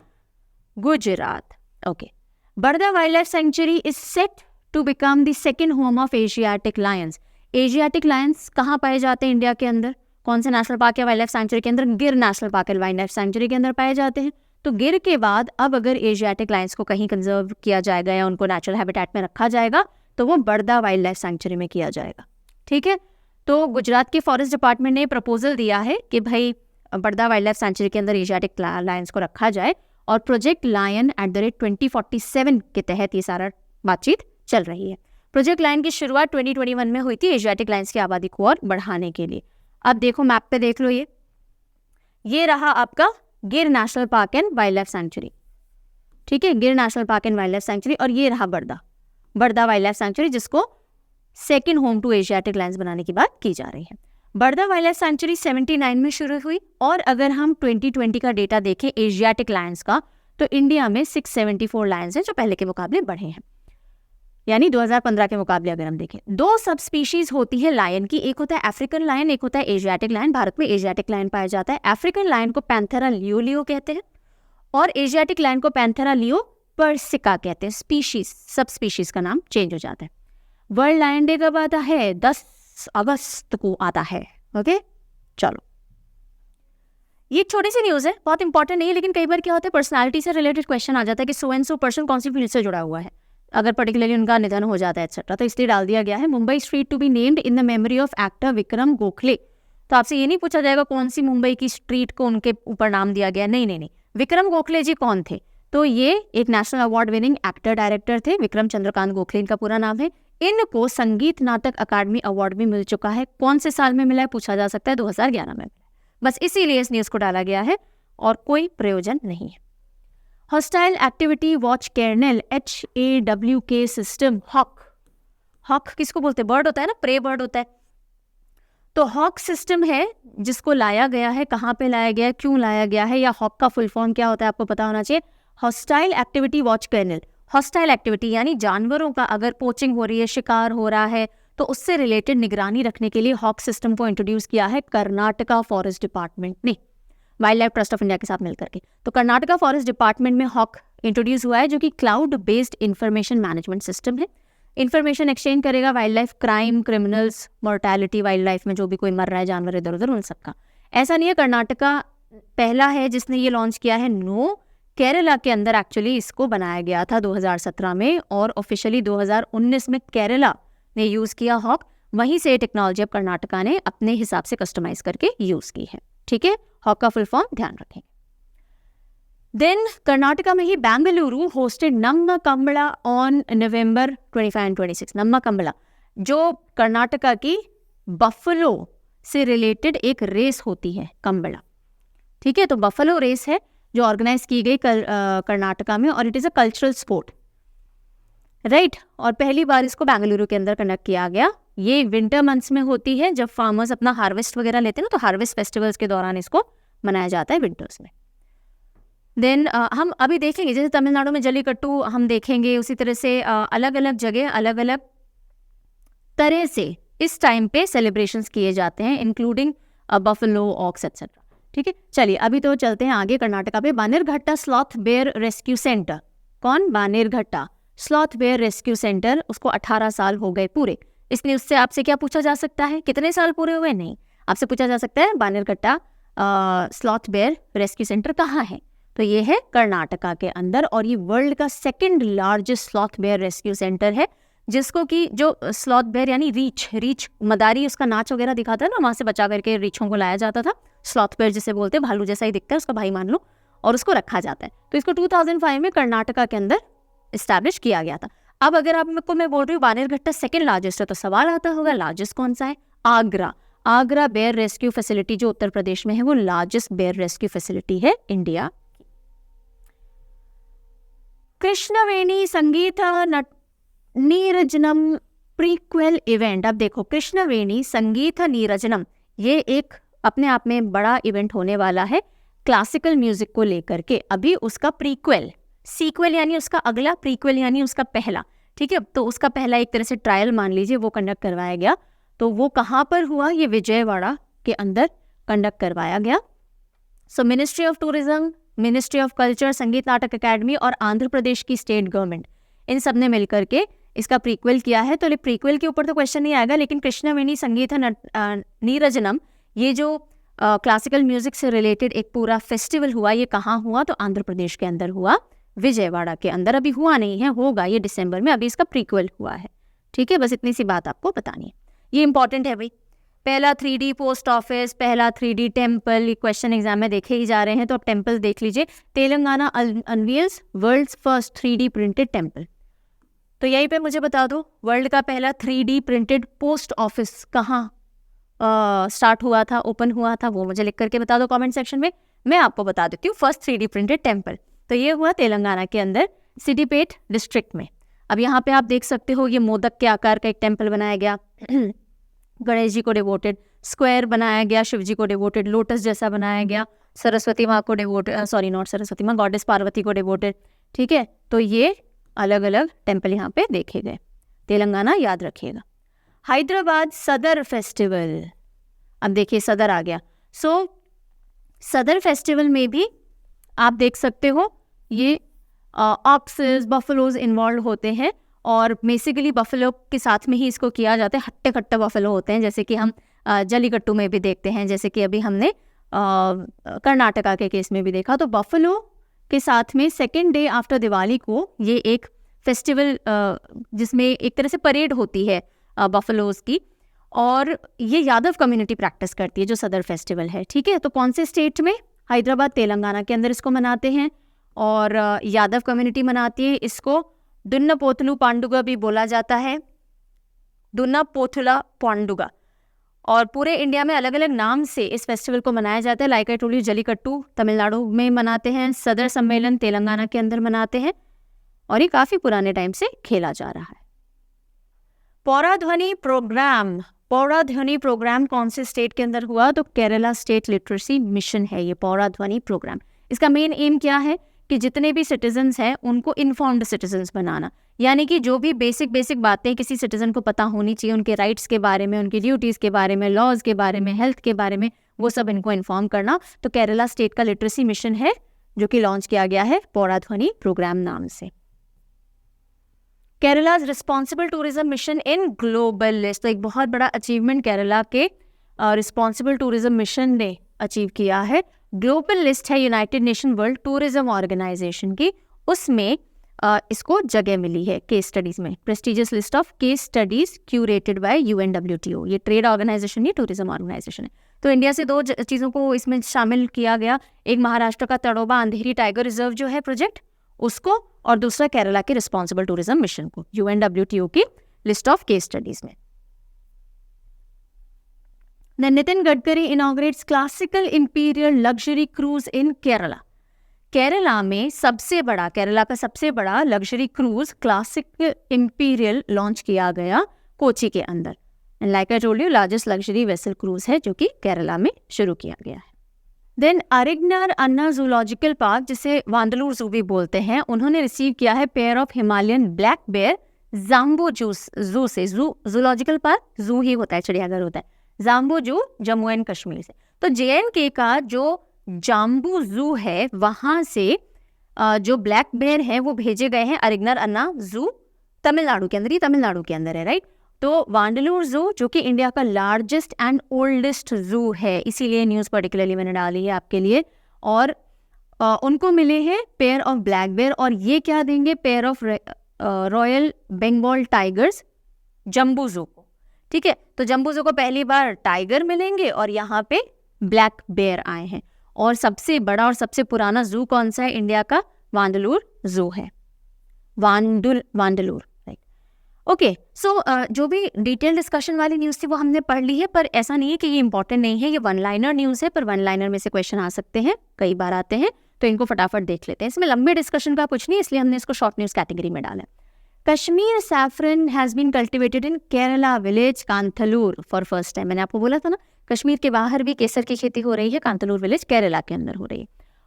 Gujarat. Okay, Barda wild life sanctuary is set to become the second home of Asiatic lions. Asiatic lions कहाँ पाए जाते हैं इंडिया के अंदर? कौन से नेशनल पार्क या वाइल्ड लाइफ सेंचुरी के अंदर? Gir national park and wild life sanctuary के अंदर पाए जाते हैं। तो गिर के बाद अब अगर एशियाटिक लायंस को कहीं कंजर्व किया जाएगा या उनको नेचुरल हैबिटेट में रखा जाएगा तो वो बर्दा वाइल्ड लाइफ सेंचुरी में किया जाएगा। ठीक है, तो गुजरात के फॉरेस्ट डिपार्टमेंट ने प्रपोजल दिया है कि भाई बर्दा वाइल्ड लाइफ सेंचुरी के अंदर एशियाटिक लायंस को रखा जाए। और प्रोजेक्ट लायन @2047 के तहत ये सारा बातचीत चल रही है। प्रोजेक्ट लायन की शुरुआत 2021 में हुई थी एशियाटिक लायंस की आबादी को और बढ़ाने के लिए। अब देखो मैप पे देख लो, ये रहा आपका Gir national park and wild life sanctuary. ठीक है, Gir national park and wild life sanctuary. और ये रहा बर्दा वाइल्ड लाइफ सेंचुरी, जिसको second home to Asiatic lions बनाने की बात की जा रही है। बर्दा वाइल्ड लाइफ सेंचुरी 79 में शुरू हुई और अगर हम 2020 का डेटा देखें एशियाटिक लायंस का, तो इंडिया में 674 लायंस हैं जो पहले के मुकाबले बढ़े हैं, यानी 2015 के मुकाबले अगर हम देखें। 2 सब स्पीशीज होती है लायन की, एक होता है अफ्रीकन लायन, एक होता है एशियाटिक लायन। भारत में एशियाटिक लायन पाया जाता है। अफ्रीकन लायन को पैंथेरा लियो कहते हैं और एशियाटिक लायन को पैंथेरा लियो पर्सिका कहते हैं। स्पीशीज, सब स्पीशीज का नाम चेंज हो जाता है। वर्ल्ड लायन डे कब आता है? 10 अगस्त को आता है। ओके, चलो, ये छोटी सी न्यूज़ है, बहुत इंपॉर्टेंट नहीं है, लेकिन कई बार क्या होता है पर्सनालिटी से रिलेटेड क्वेश्चन आ जाता है कि सो एंड सो पर्सन कौन सी फील्ड से जुड़ा हुआ है, अगर पर्टिकुलरली उनका निधन हो जाता है एक्सेट्रा, तो इसलिए डाल दिया गया है Mumbai street to be named in the memory of actor Vikram Gokhale. तो आपसे ये नहीं पूछा जाएगा कौन सी मुंबई की स्ट्रीट को उनके ऊपर नाम दिया गया, नहीं। विक्रम गोखले जी कौन थे? तो ये एक national award winning actor director थे। विक्रम चंद्रकांत गोखले इनका पूरा नाम है। इनको संगीत नाटक अकादमी अवार्ड भी मिल चुका है। कौन से साल में मिला है पूछा जा सकता है, 2011 में। बस इसीलिए इस न्यूज़ को डाला गया है और कोई प्रयोजन नहीं है। Hostile activity watch kernel HAWK system, hawk किसको बोलते हैं? बर्ड होता है ना, प्रे बर्ड होता है। तो हॉक सिस्टम है जिसको लाया गया है, कहाँ पे लाया गया है, क्यों लाया गया है, या हॉक का फुल फॉर्म क्या होता है आपको पता होना चाहिए। Hostile activity watch kernel. Hostile activity यानी जानवरों का अगर पोचिंग हो रही है, शिकार हो रहा है, तो उससे रिलेटेड निगरानी रखने के लिए हॉक सिस्टम को इंट्रोड्यूस किया है कर्नाटका फॉरेस्ट डिपार्टमेंट ने wild life trust of India के साथ मिलकर के। तो कर्नाटका फॉरेस्ट डिपार्टमेंट में हॉक इंट्रोड्यूस हुआ है, जो कि cloud based information management system है, इन्फॉर्मेशन एक्सचेंज करेगा wild life crime, criminals, mortality, wild life में जो भी कोई मर रहा है जानवर इधर उधर, उन सबका। ऐसा नहीं है कर्नाटका पहला है जिसने ये लॉन्च किया है, नो, केरला के अंदर एक्चुअली इसको बनाया गया था 2017 में, और ऑफिशियली 2019 में केरला ने यूज़ किया हॉक। वहीं से टेक्नोलॉजी अब कर्नाटका ने अपने हिसाब से कस्टमाइज करके यूज़ की है, ठीक है। हॉक का फुल फॉर्म ध्यान रखें। देन कर्नाटका में ही Bengaluru hosted Namma Kambala on November 25 and 26। Namma Kambala जो कर्नाटका की बफलो से रिलेटेड एक रेस होती है, कंबला, ठीक है। तो बफलो रेस है जो ऑर्गेनाइज की गई कर्नाटका में, और it is a cultural sport, right. और पहली बार इसको बेंगलुरु के अंदर कंडक्ट किया गया। ये विंटर मंथ्स में होती है, जब फार्मर्स अपना हार्वेस्ट वगैरह लेते हैं ना, तो हार्वेस्ट फेस्टिवल्स के दौरान इसको मनाया जाता है विंटर्स में। देन हम अभी देखेंगे, जैसे तमिलनाडु में जल्लीकट्टू हम देखेंगे, उसी तरह से अलग अलग जगह अलग अलग तरह से इस टाइम पे सेलिब्रेशंस किए जाते हैं, इंक्लूडिंग बफलो, ऑक्स एटसेट्रा, ठीक है। चलिए अभी तो चलते हैं आगे कर्नाटका पे। बानेरघट्टा स्लॉथ बेयर रेस्क्यू सेंटर, कौन? बानेरघट्टा स्लॉथ बेयर रेस्क्यू सेंटर, उसको 18 साल हो गए पूरे। इसलिए उससे आपसे क्या पूछा जा सकता है, कितने साल पूरे हुए? नहीं, आपसे पूछा जा सकता है बानेरघट्टा स्लॉथ बेयर रेस्क्यू सेंटर कहाँ है, तो ये है कर्नाटका के अंदर, और ये वर्ल्ड का second largest sloth bear rescue centre है, जिसको कि जो स्लॉथ बेयर यानी रीछ मदारी उसका नाच वगैरह दिखाता है ना, वहाँ से बचा करके रीछों को लाया जाता था। स्लॉथ बेयर जिसे बोलते हैं, भालू जैसा ही दिखता है, उसका भाई मान लो, और उसको रखा जाता है। तो इसको 2005 में कर्नाटका के अंदर इस्टेब्लिश किया गया था। अब अगर आपको मैं बोल रही हूँ बानेरघट्टा सेकंड लार्जेस्ट है, तो सवाल आता होगा लार्जेस्ट कौन सा है? आगरा बेयर रेस्क्यू फैसिलिटी जो उत्तर प्रदेश में है, वो लार्जेस्ट बेयर रेस्क्यू फैसिलिटी है इंडिया। कृष्णवेणी संगीत नीरजनम प्रीक्वेल इवेंट। अब देखो, कृष्णवेणी संगीत नीरजनम, ये एक अपने आप में बड़ा इवेंट होने वाला है क्लासिकल म्यूजिक को लेकर के। अभी उसका प्रीक्वेल, सीक्वेल यानी उसका अगला, प्रीक्वेल यानी उसका पहला, ठीक है। तो उसका पहला एक तरह से ट्रायल मान लीजिए, वो कंडक्ट करवाया गया। तो वो कहाँ पर हुआ? ये विजयवाड़ा के अंदर कंडक्ट करवाया गया। सो ministry of tourism, ministry of culture, संगीत नाटक अकेडमी और आंध्र प्रदेश की स्टेट गवर्नमेंट, इन सब ने मिलकर के इसका प्रीक्वेल किया है। तो प्रीक्वेल के ऊपर तो क्वेश्चन नहीं आएगा, लेकिन कृष्णवेणी संगीत नीरजनम, ये जो क्लासिकल म्यूजिक से रिलेटेड एक पूरा फेस्टिवल हुआ, ये कहाँ हुआ? तो आंध्र प्रदेश के अंदर हुआ, विजयवाड़ा के अंदर। अभी हुआ नहीं है, होगा ये दिसंबर में, अभी इसका प्रीक्वेल हुआ है, ठीक है। बस इतनी सी बात आपको बतानी है, ये इंपॉर्टेंट है भाई। पहला 3D पोस्ट ऑफिस, पहला 3D टेम्पल, ये क्वेश्चन एग्जाम में देखे ही जा रहे हैं, तो अब टेम्पल देख लीजिए। Telangana unveils world's first 3D printed temple. तो यहीं पे मुझे बता दो, वर्ल्ड का पहला 3D प्रिंटेड पोस्ट ऑफिस कहाँ स्टार्ट हुआ था, ओपन हुआ था, वो मुझे लिख करके बता दो कमेंट सेक्शन में। मैं आपको बता देती हूँ फर्स्ट 3D प्रिंटेड टेम्पल, तो ये हुआ तेलंगाना के अंदर सिद्दीपेट डिस्ट्रिक्ट में। अब यहाँ पे आप देख सकते हो, ये मोदक के आकार का एक टेम्पल बनाया गया, गणेश जी को डिवोटेड, स्क्वायर बनाया गया, शिव जी को डिवोटेड, लोटस जैसा बनाया गया, सरस्वती माँ को डिवोटेड, सॉरी नॉट सरस्वती माँ, गॉडेस पार्वती को डिवोटेड, ठीक है। तो ये अलग अलग टेम्पल यहाँ पे देखे गए, तेलंगाना याद रखिएगा। हैदराबाद सदर फेस्टिवल, अब देखिए सदर आ गया। सो सदर फेस्टिवल में भी आप देख सकते हो, ये ऑक्सेस, बफलोज इन्वॉल्व होते हैं, और बेसिकली बफलो के साथ में ही इसको किया जाता है। हट्टे खट्टे बफलो होते हैं, जैसे कि हम जल्लीकट्टू में भी देखते हैं, जैसे कि अभी हमने कर्नाटका के केस में भी देखा। तो बफलो के साथ में सेकेंड डे आफ्टर दिवाली को ये एक फेस्टिवल, जिसमें एक तरह से परेड होती है बफलोज की, और ये यादव कम्युनिटी प्रैक्टिस करती है जो सदर फेस्टिवल है, ठीक है। तो कौन से स्टेट में? हैदराबाद, तेलंगाना के अंदर इसको मनाते हैं, और यादव कम्युनिटी मनाती है। इसको दुन्ना पोथलू पांडुगा भी बोला जाता है, दुन्ना पोथुला पांडुगा। और पूरे इंडिया में अलग अलग नाम से इस फेस्टिवल को मनाया जाता है। Like I told you, jallikattu Tamil Nadu में मनाते हैं, सदर सम्मेलन तेलंगाना के अंदर मनाते हैं, और ये काफ़ी पुराने टाइम से खेला जा रहा है। पौराध्वनि प्रोग्राम, पौराध्वनि प्रोग्राम कौन से स्टेट के अंदर हुआ? तो केरला स्टेट लिटरेसी मिशन है ये पौराध्वनि प्रोग्राम। इसका मेन एम क्या है कि जितने भी सिटीजन्स हैं उनको इन्फॉर्म्ड सिटीजन्स बनाना, यानी कि जो भी बेसिक बातें किसी सिटीजन को पता होनी चाहिए, उनके राइट्स के बारे में, उनकी ड्यूटीज़ के बारे में, लॉज के बारे में, हेल्थ के बारे में, वो सब इनको इन्फॉर्म करना। तो केरला स्टेट का लिटरेसी मिशन है जो कि लॉन्च किया गया है पौराध्वनि प्रोग्राम नाम से। Kerala's responsible tourism mission in global list, तो एक बहुत बड़ा अचीवमेंट केरला के रिस्पॉन्सिबल टूरिज्म मिशन ने अचीव किया है। ग्लोबल लिस्ट है united nation world tourism organisation की, उसमें इसको जगह मिली है केस स्टडीज़ में। Prestigious list of case studies curated by UNWTO, ये ट्रेड ऑर्गेनाइजेशन नहीं, टूरिज्म ऑर्गेनाइजेशन है। तो इंडिया से दो चीज़ों को इसमें शामिल किया गया, एक महाराष्ट्र का तड़ोबा अंधेरी टाइगर रिजर्व जो है प्रोजेक्ट उसको, और दूसरा केरला के रिस्पॉन्सिबल टूरिज्म मिशन को UNWTO की लिस्ट ऑफ केस स्टडीज़ में। Nitin Gadkari inaugurates classical imperial luxury cruise in Kerala. Kerala में केरला का सबसे बड़ा luxury cruise classic imperial launch किया गया कोची के अंदर। And like I told you, largest luxury vessel cruise है जो कि केरला में शुरू किया गया है। Then Arignar Anna zoological park, जिसे वांडलूर जू भी बोलते हैं, उन्होंने रिसीव किया है pair of Himalayan black bear jumbo zoo से। जूलॉजिकल पार्क जू ही होता है, चिड़ियाघर होता है, जाम्बो जू जम्मू एंड कश्मीर से। तो JNK का जो जाम्बू जू है वहाँ से जो ब्लैक बेयर है वो भेजे गए हैं अरिग्नार अन्ना जू, तमिलनाडु के अंदर, ये तमिलनाडु के अंदर है, राइट। तो वांडलूर जू जो कि इंडिया का लार्जेस्ट एंड ओल्डेस्ट जू है, इसीलिए न्यूज़ पर्टिकुलरली मैंने डाली है आपके लिए, और उनको मिले हैं पेयर ऑफ ब्लैक बेयर, और ये क्या देंगे, pair of royal Bengal tigers Jambu zoo को, ठीक है। तो जम्बू जू को पहली बार टाइगर मिलेंगे और यहाँ पे ब्लैक बेयर आए हैं। और सबसे बड़ा और सबसे पुराना जू कौन सा है इंडिया का? वांडलूर जू है, वांडलूर, राइट। ओके, सो जो भी डिटेल डिस्कशन वाली न्यूज़ थी वो हमने पढ़ ली है, पर ऐसा नहीं है कि ये इंपॉर्टेंट नहीं है, ये वन लाइनर न्यूज़ है, पर वन लाइनर में से क्वेश्चन आ सकते हैं, कई बार आते हैं, तो इनको फटाफट देख लेते हैं। इसमें लंबे डिस्कशन का कुछ नहीं, इसलिए हमने इसको शॉर्ट न्यूज़ कैटेगरी में डाला है। Kashmir saffron has been cultivated in Kerala village Kanthalloor for first time. मैंने आपको बोला था ना, कश्मीर के बाहर भी केसर की खेती हो रही है, कांथलूर विलेज केरला के अंदर हो रही है।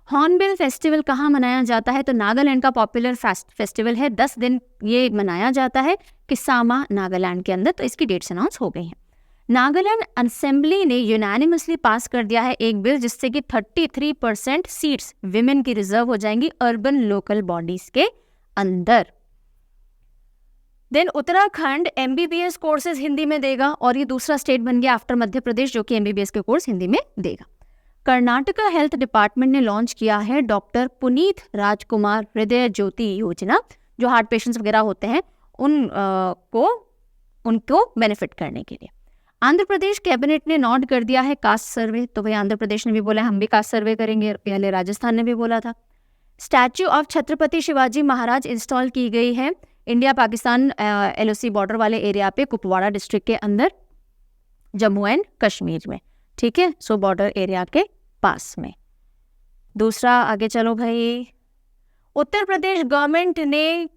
हॉर्नबिल फेस्टिवल कहाँ मनाया जाता है? तो नागालैंड का पॉपुलर फेस्टिवल है, 10 दिन ये मनाया जाता है किसामा नागालैंड के अंदर, तो इसकी डेट्स अनाउंस हो गई हैं। नागालैंड असेंबली ने यूनानिमसली पास कर दिया है एक बिल जिससे कि 33% सीट्स विमेन की रिजर्व हो जाएंगी अर्बन लोकल बॉडीज के अंदर। Then Uttarakhand MBBS courses Hindi में देगा, और ये दूसरा स्टेट बन गया आफ्टर मध्य प्रदेश जो कि MBBS के कोर्स हिंदी में देगा। कर्नाटका हेल्थ डिपार्टमेंट ने लॉन्च किया है डॉक्टर पुनीत राजकुमार हृदय ज्योति योजना, जो हार्ट पेशेंट्स वगैरह होते हैं उनको बेनिफिट करने के लिए। आंध्र प्रदेश कैबिनेट ने नोट कर दिया है कास्ट सर्वे, तो भाई आंध्र प्रदेश ने भी बोला हम भी कास्ट सर्वे करेंगे, पहले राजस्थान ने भी बोला था। Statue of Chhatrapati Shivaji Maharaj install की गई है इंडिया पाकिस्तान LOC बॉर्डर वाले एरिया पे, कुपवाड़ा डिस्ट्रिक्ट के अंदर, जम्मू एंड कश्मीर में, ठीक है, सो बॉर्डर एरिया के पास में। दूसरा आगे चलो भाई, उत्तर प्रदेश गवर्नमेंट ने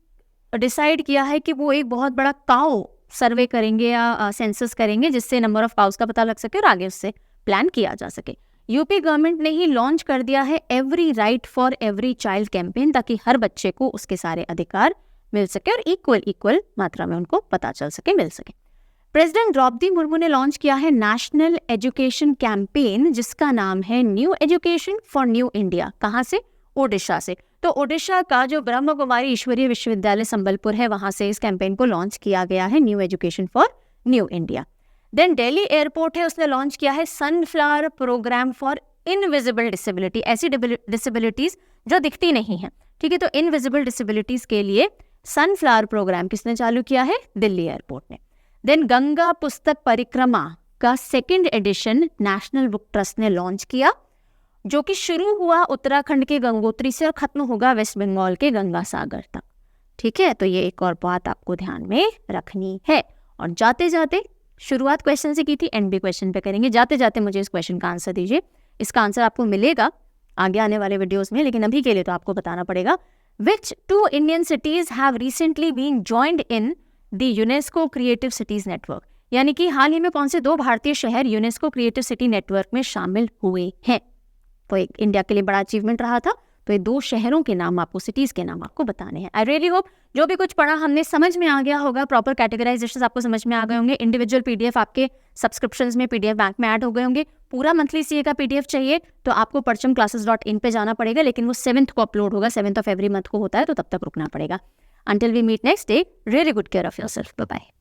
डिसाइड किया है कि वो एक बहुत बड़ा काऊ सर्वे करेंगे या सेंसस करेंगे, जिससे नंबर ऑफ काउस का पता लग सके और आगे उससे प्लान किया जा सके। यूपी गवर्नमेंट ने ही लॉन्च कर दिया है every right for every child campaign, ताकि हर बच्चे को उसके सारे अधिकार मिल सके और इक्वल मात्रा में उनको पता चल सके, मिल सके। प्रेसिडेंट द्रौपदी मुर्मू ने लॉन्च किया है नेशनल एजुकेशन कैंपेन, जिसका नाम है new education for new India. कहाँ से? ओडिशा से। तो ओडिशा का जो ब्रह्म कुमारी ईश्वरीय विश्वविद्यालय संबलपुर है, वहां से इस कैंपेन को लॉन्च किया गया है, new education for new India. Then Delhi airport है, उसने लॉन्च किया है sunflower programme for invisible disability, ऐसी डिसेबिलिटीज जो दिखती नहीं है, ठीक है। तो इनविजिबल डिसेबिलिटीज के लिए सनफ्लावर प्रोग्राम किसने चालू किया है? दिल्ली एयरपोर्ट ने। देन गंगा पुस्तक परिक्रमा का 2nd edition national book trust ने लॉन्च किया, जो कि शुरू हुआ उत्तराखंड के गंगोत्री से और खत्म होगा वेस्ट बंगाल के गंगा सागर तक, ठीक है। तो ये एक और बात आपको ध्यान में रखनी है। और जाते जाते, शुरुआत क्वेश्चन से की थी, एंड भी क्वेश्चन पे करेंगे, जाते जाते मुझे इस क्वेश्चन का आंसर दीजिए। इसका आंसर आपको मिलेगा आगे आने वाले वीडियोस में, लेकिन अभी के लिए तो आपको बताना पड़ेगा। Which 2 Indian cities have recently been joined in the UNESCO Creative Cities Network? यानी कि हाल ही में कौन से 2 भारतीय शहर यूनेस्को क्रिएटिव सिटी नेटवर्क में शामिल हुए हैं? तो एक इंडिया के लिए बड़ा अचीवमेंट रहा था, तो ये 2 शहरों के नाम आपको, सिटीज के नाम आपको बताने हैं। आई रियली होप जो भी कुछ पढ़ा हमने समझ में आ गया होगा, प्रॉपर कैटेगराइजेशन आपको समझ में आ गए होंगे, इंडिविजुअल PDF आपके सब्सक्रिप्शंस में PDF बैंक में ऐड हो गए होंगे। पूरा मंथली CA का PDF चाहिए तो आपको parchamclasses.in पे जाना पड़ेगा, लेकिन वो 7th को अपलोड होगा, 7th ऑफ एवरी मंथ को होता है, तो तब तक रुकना पड़ेगा। Until we meet next day, really good care of yourself. Bye-bye.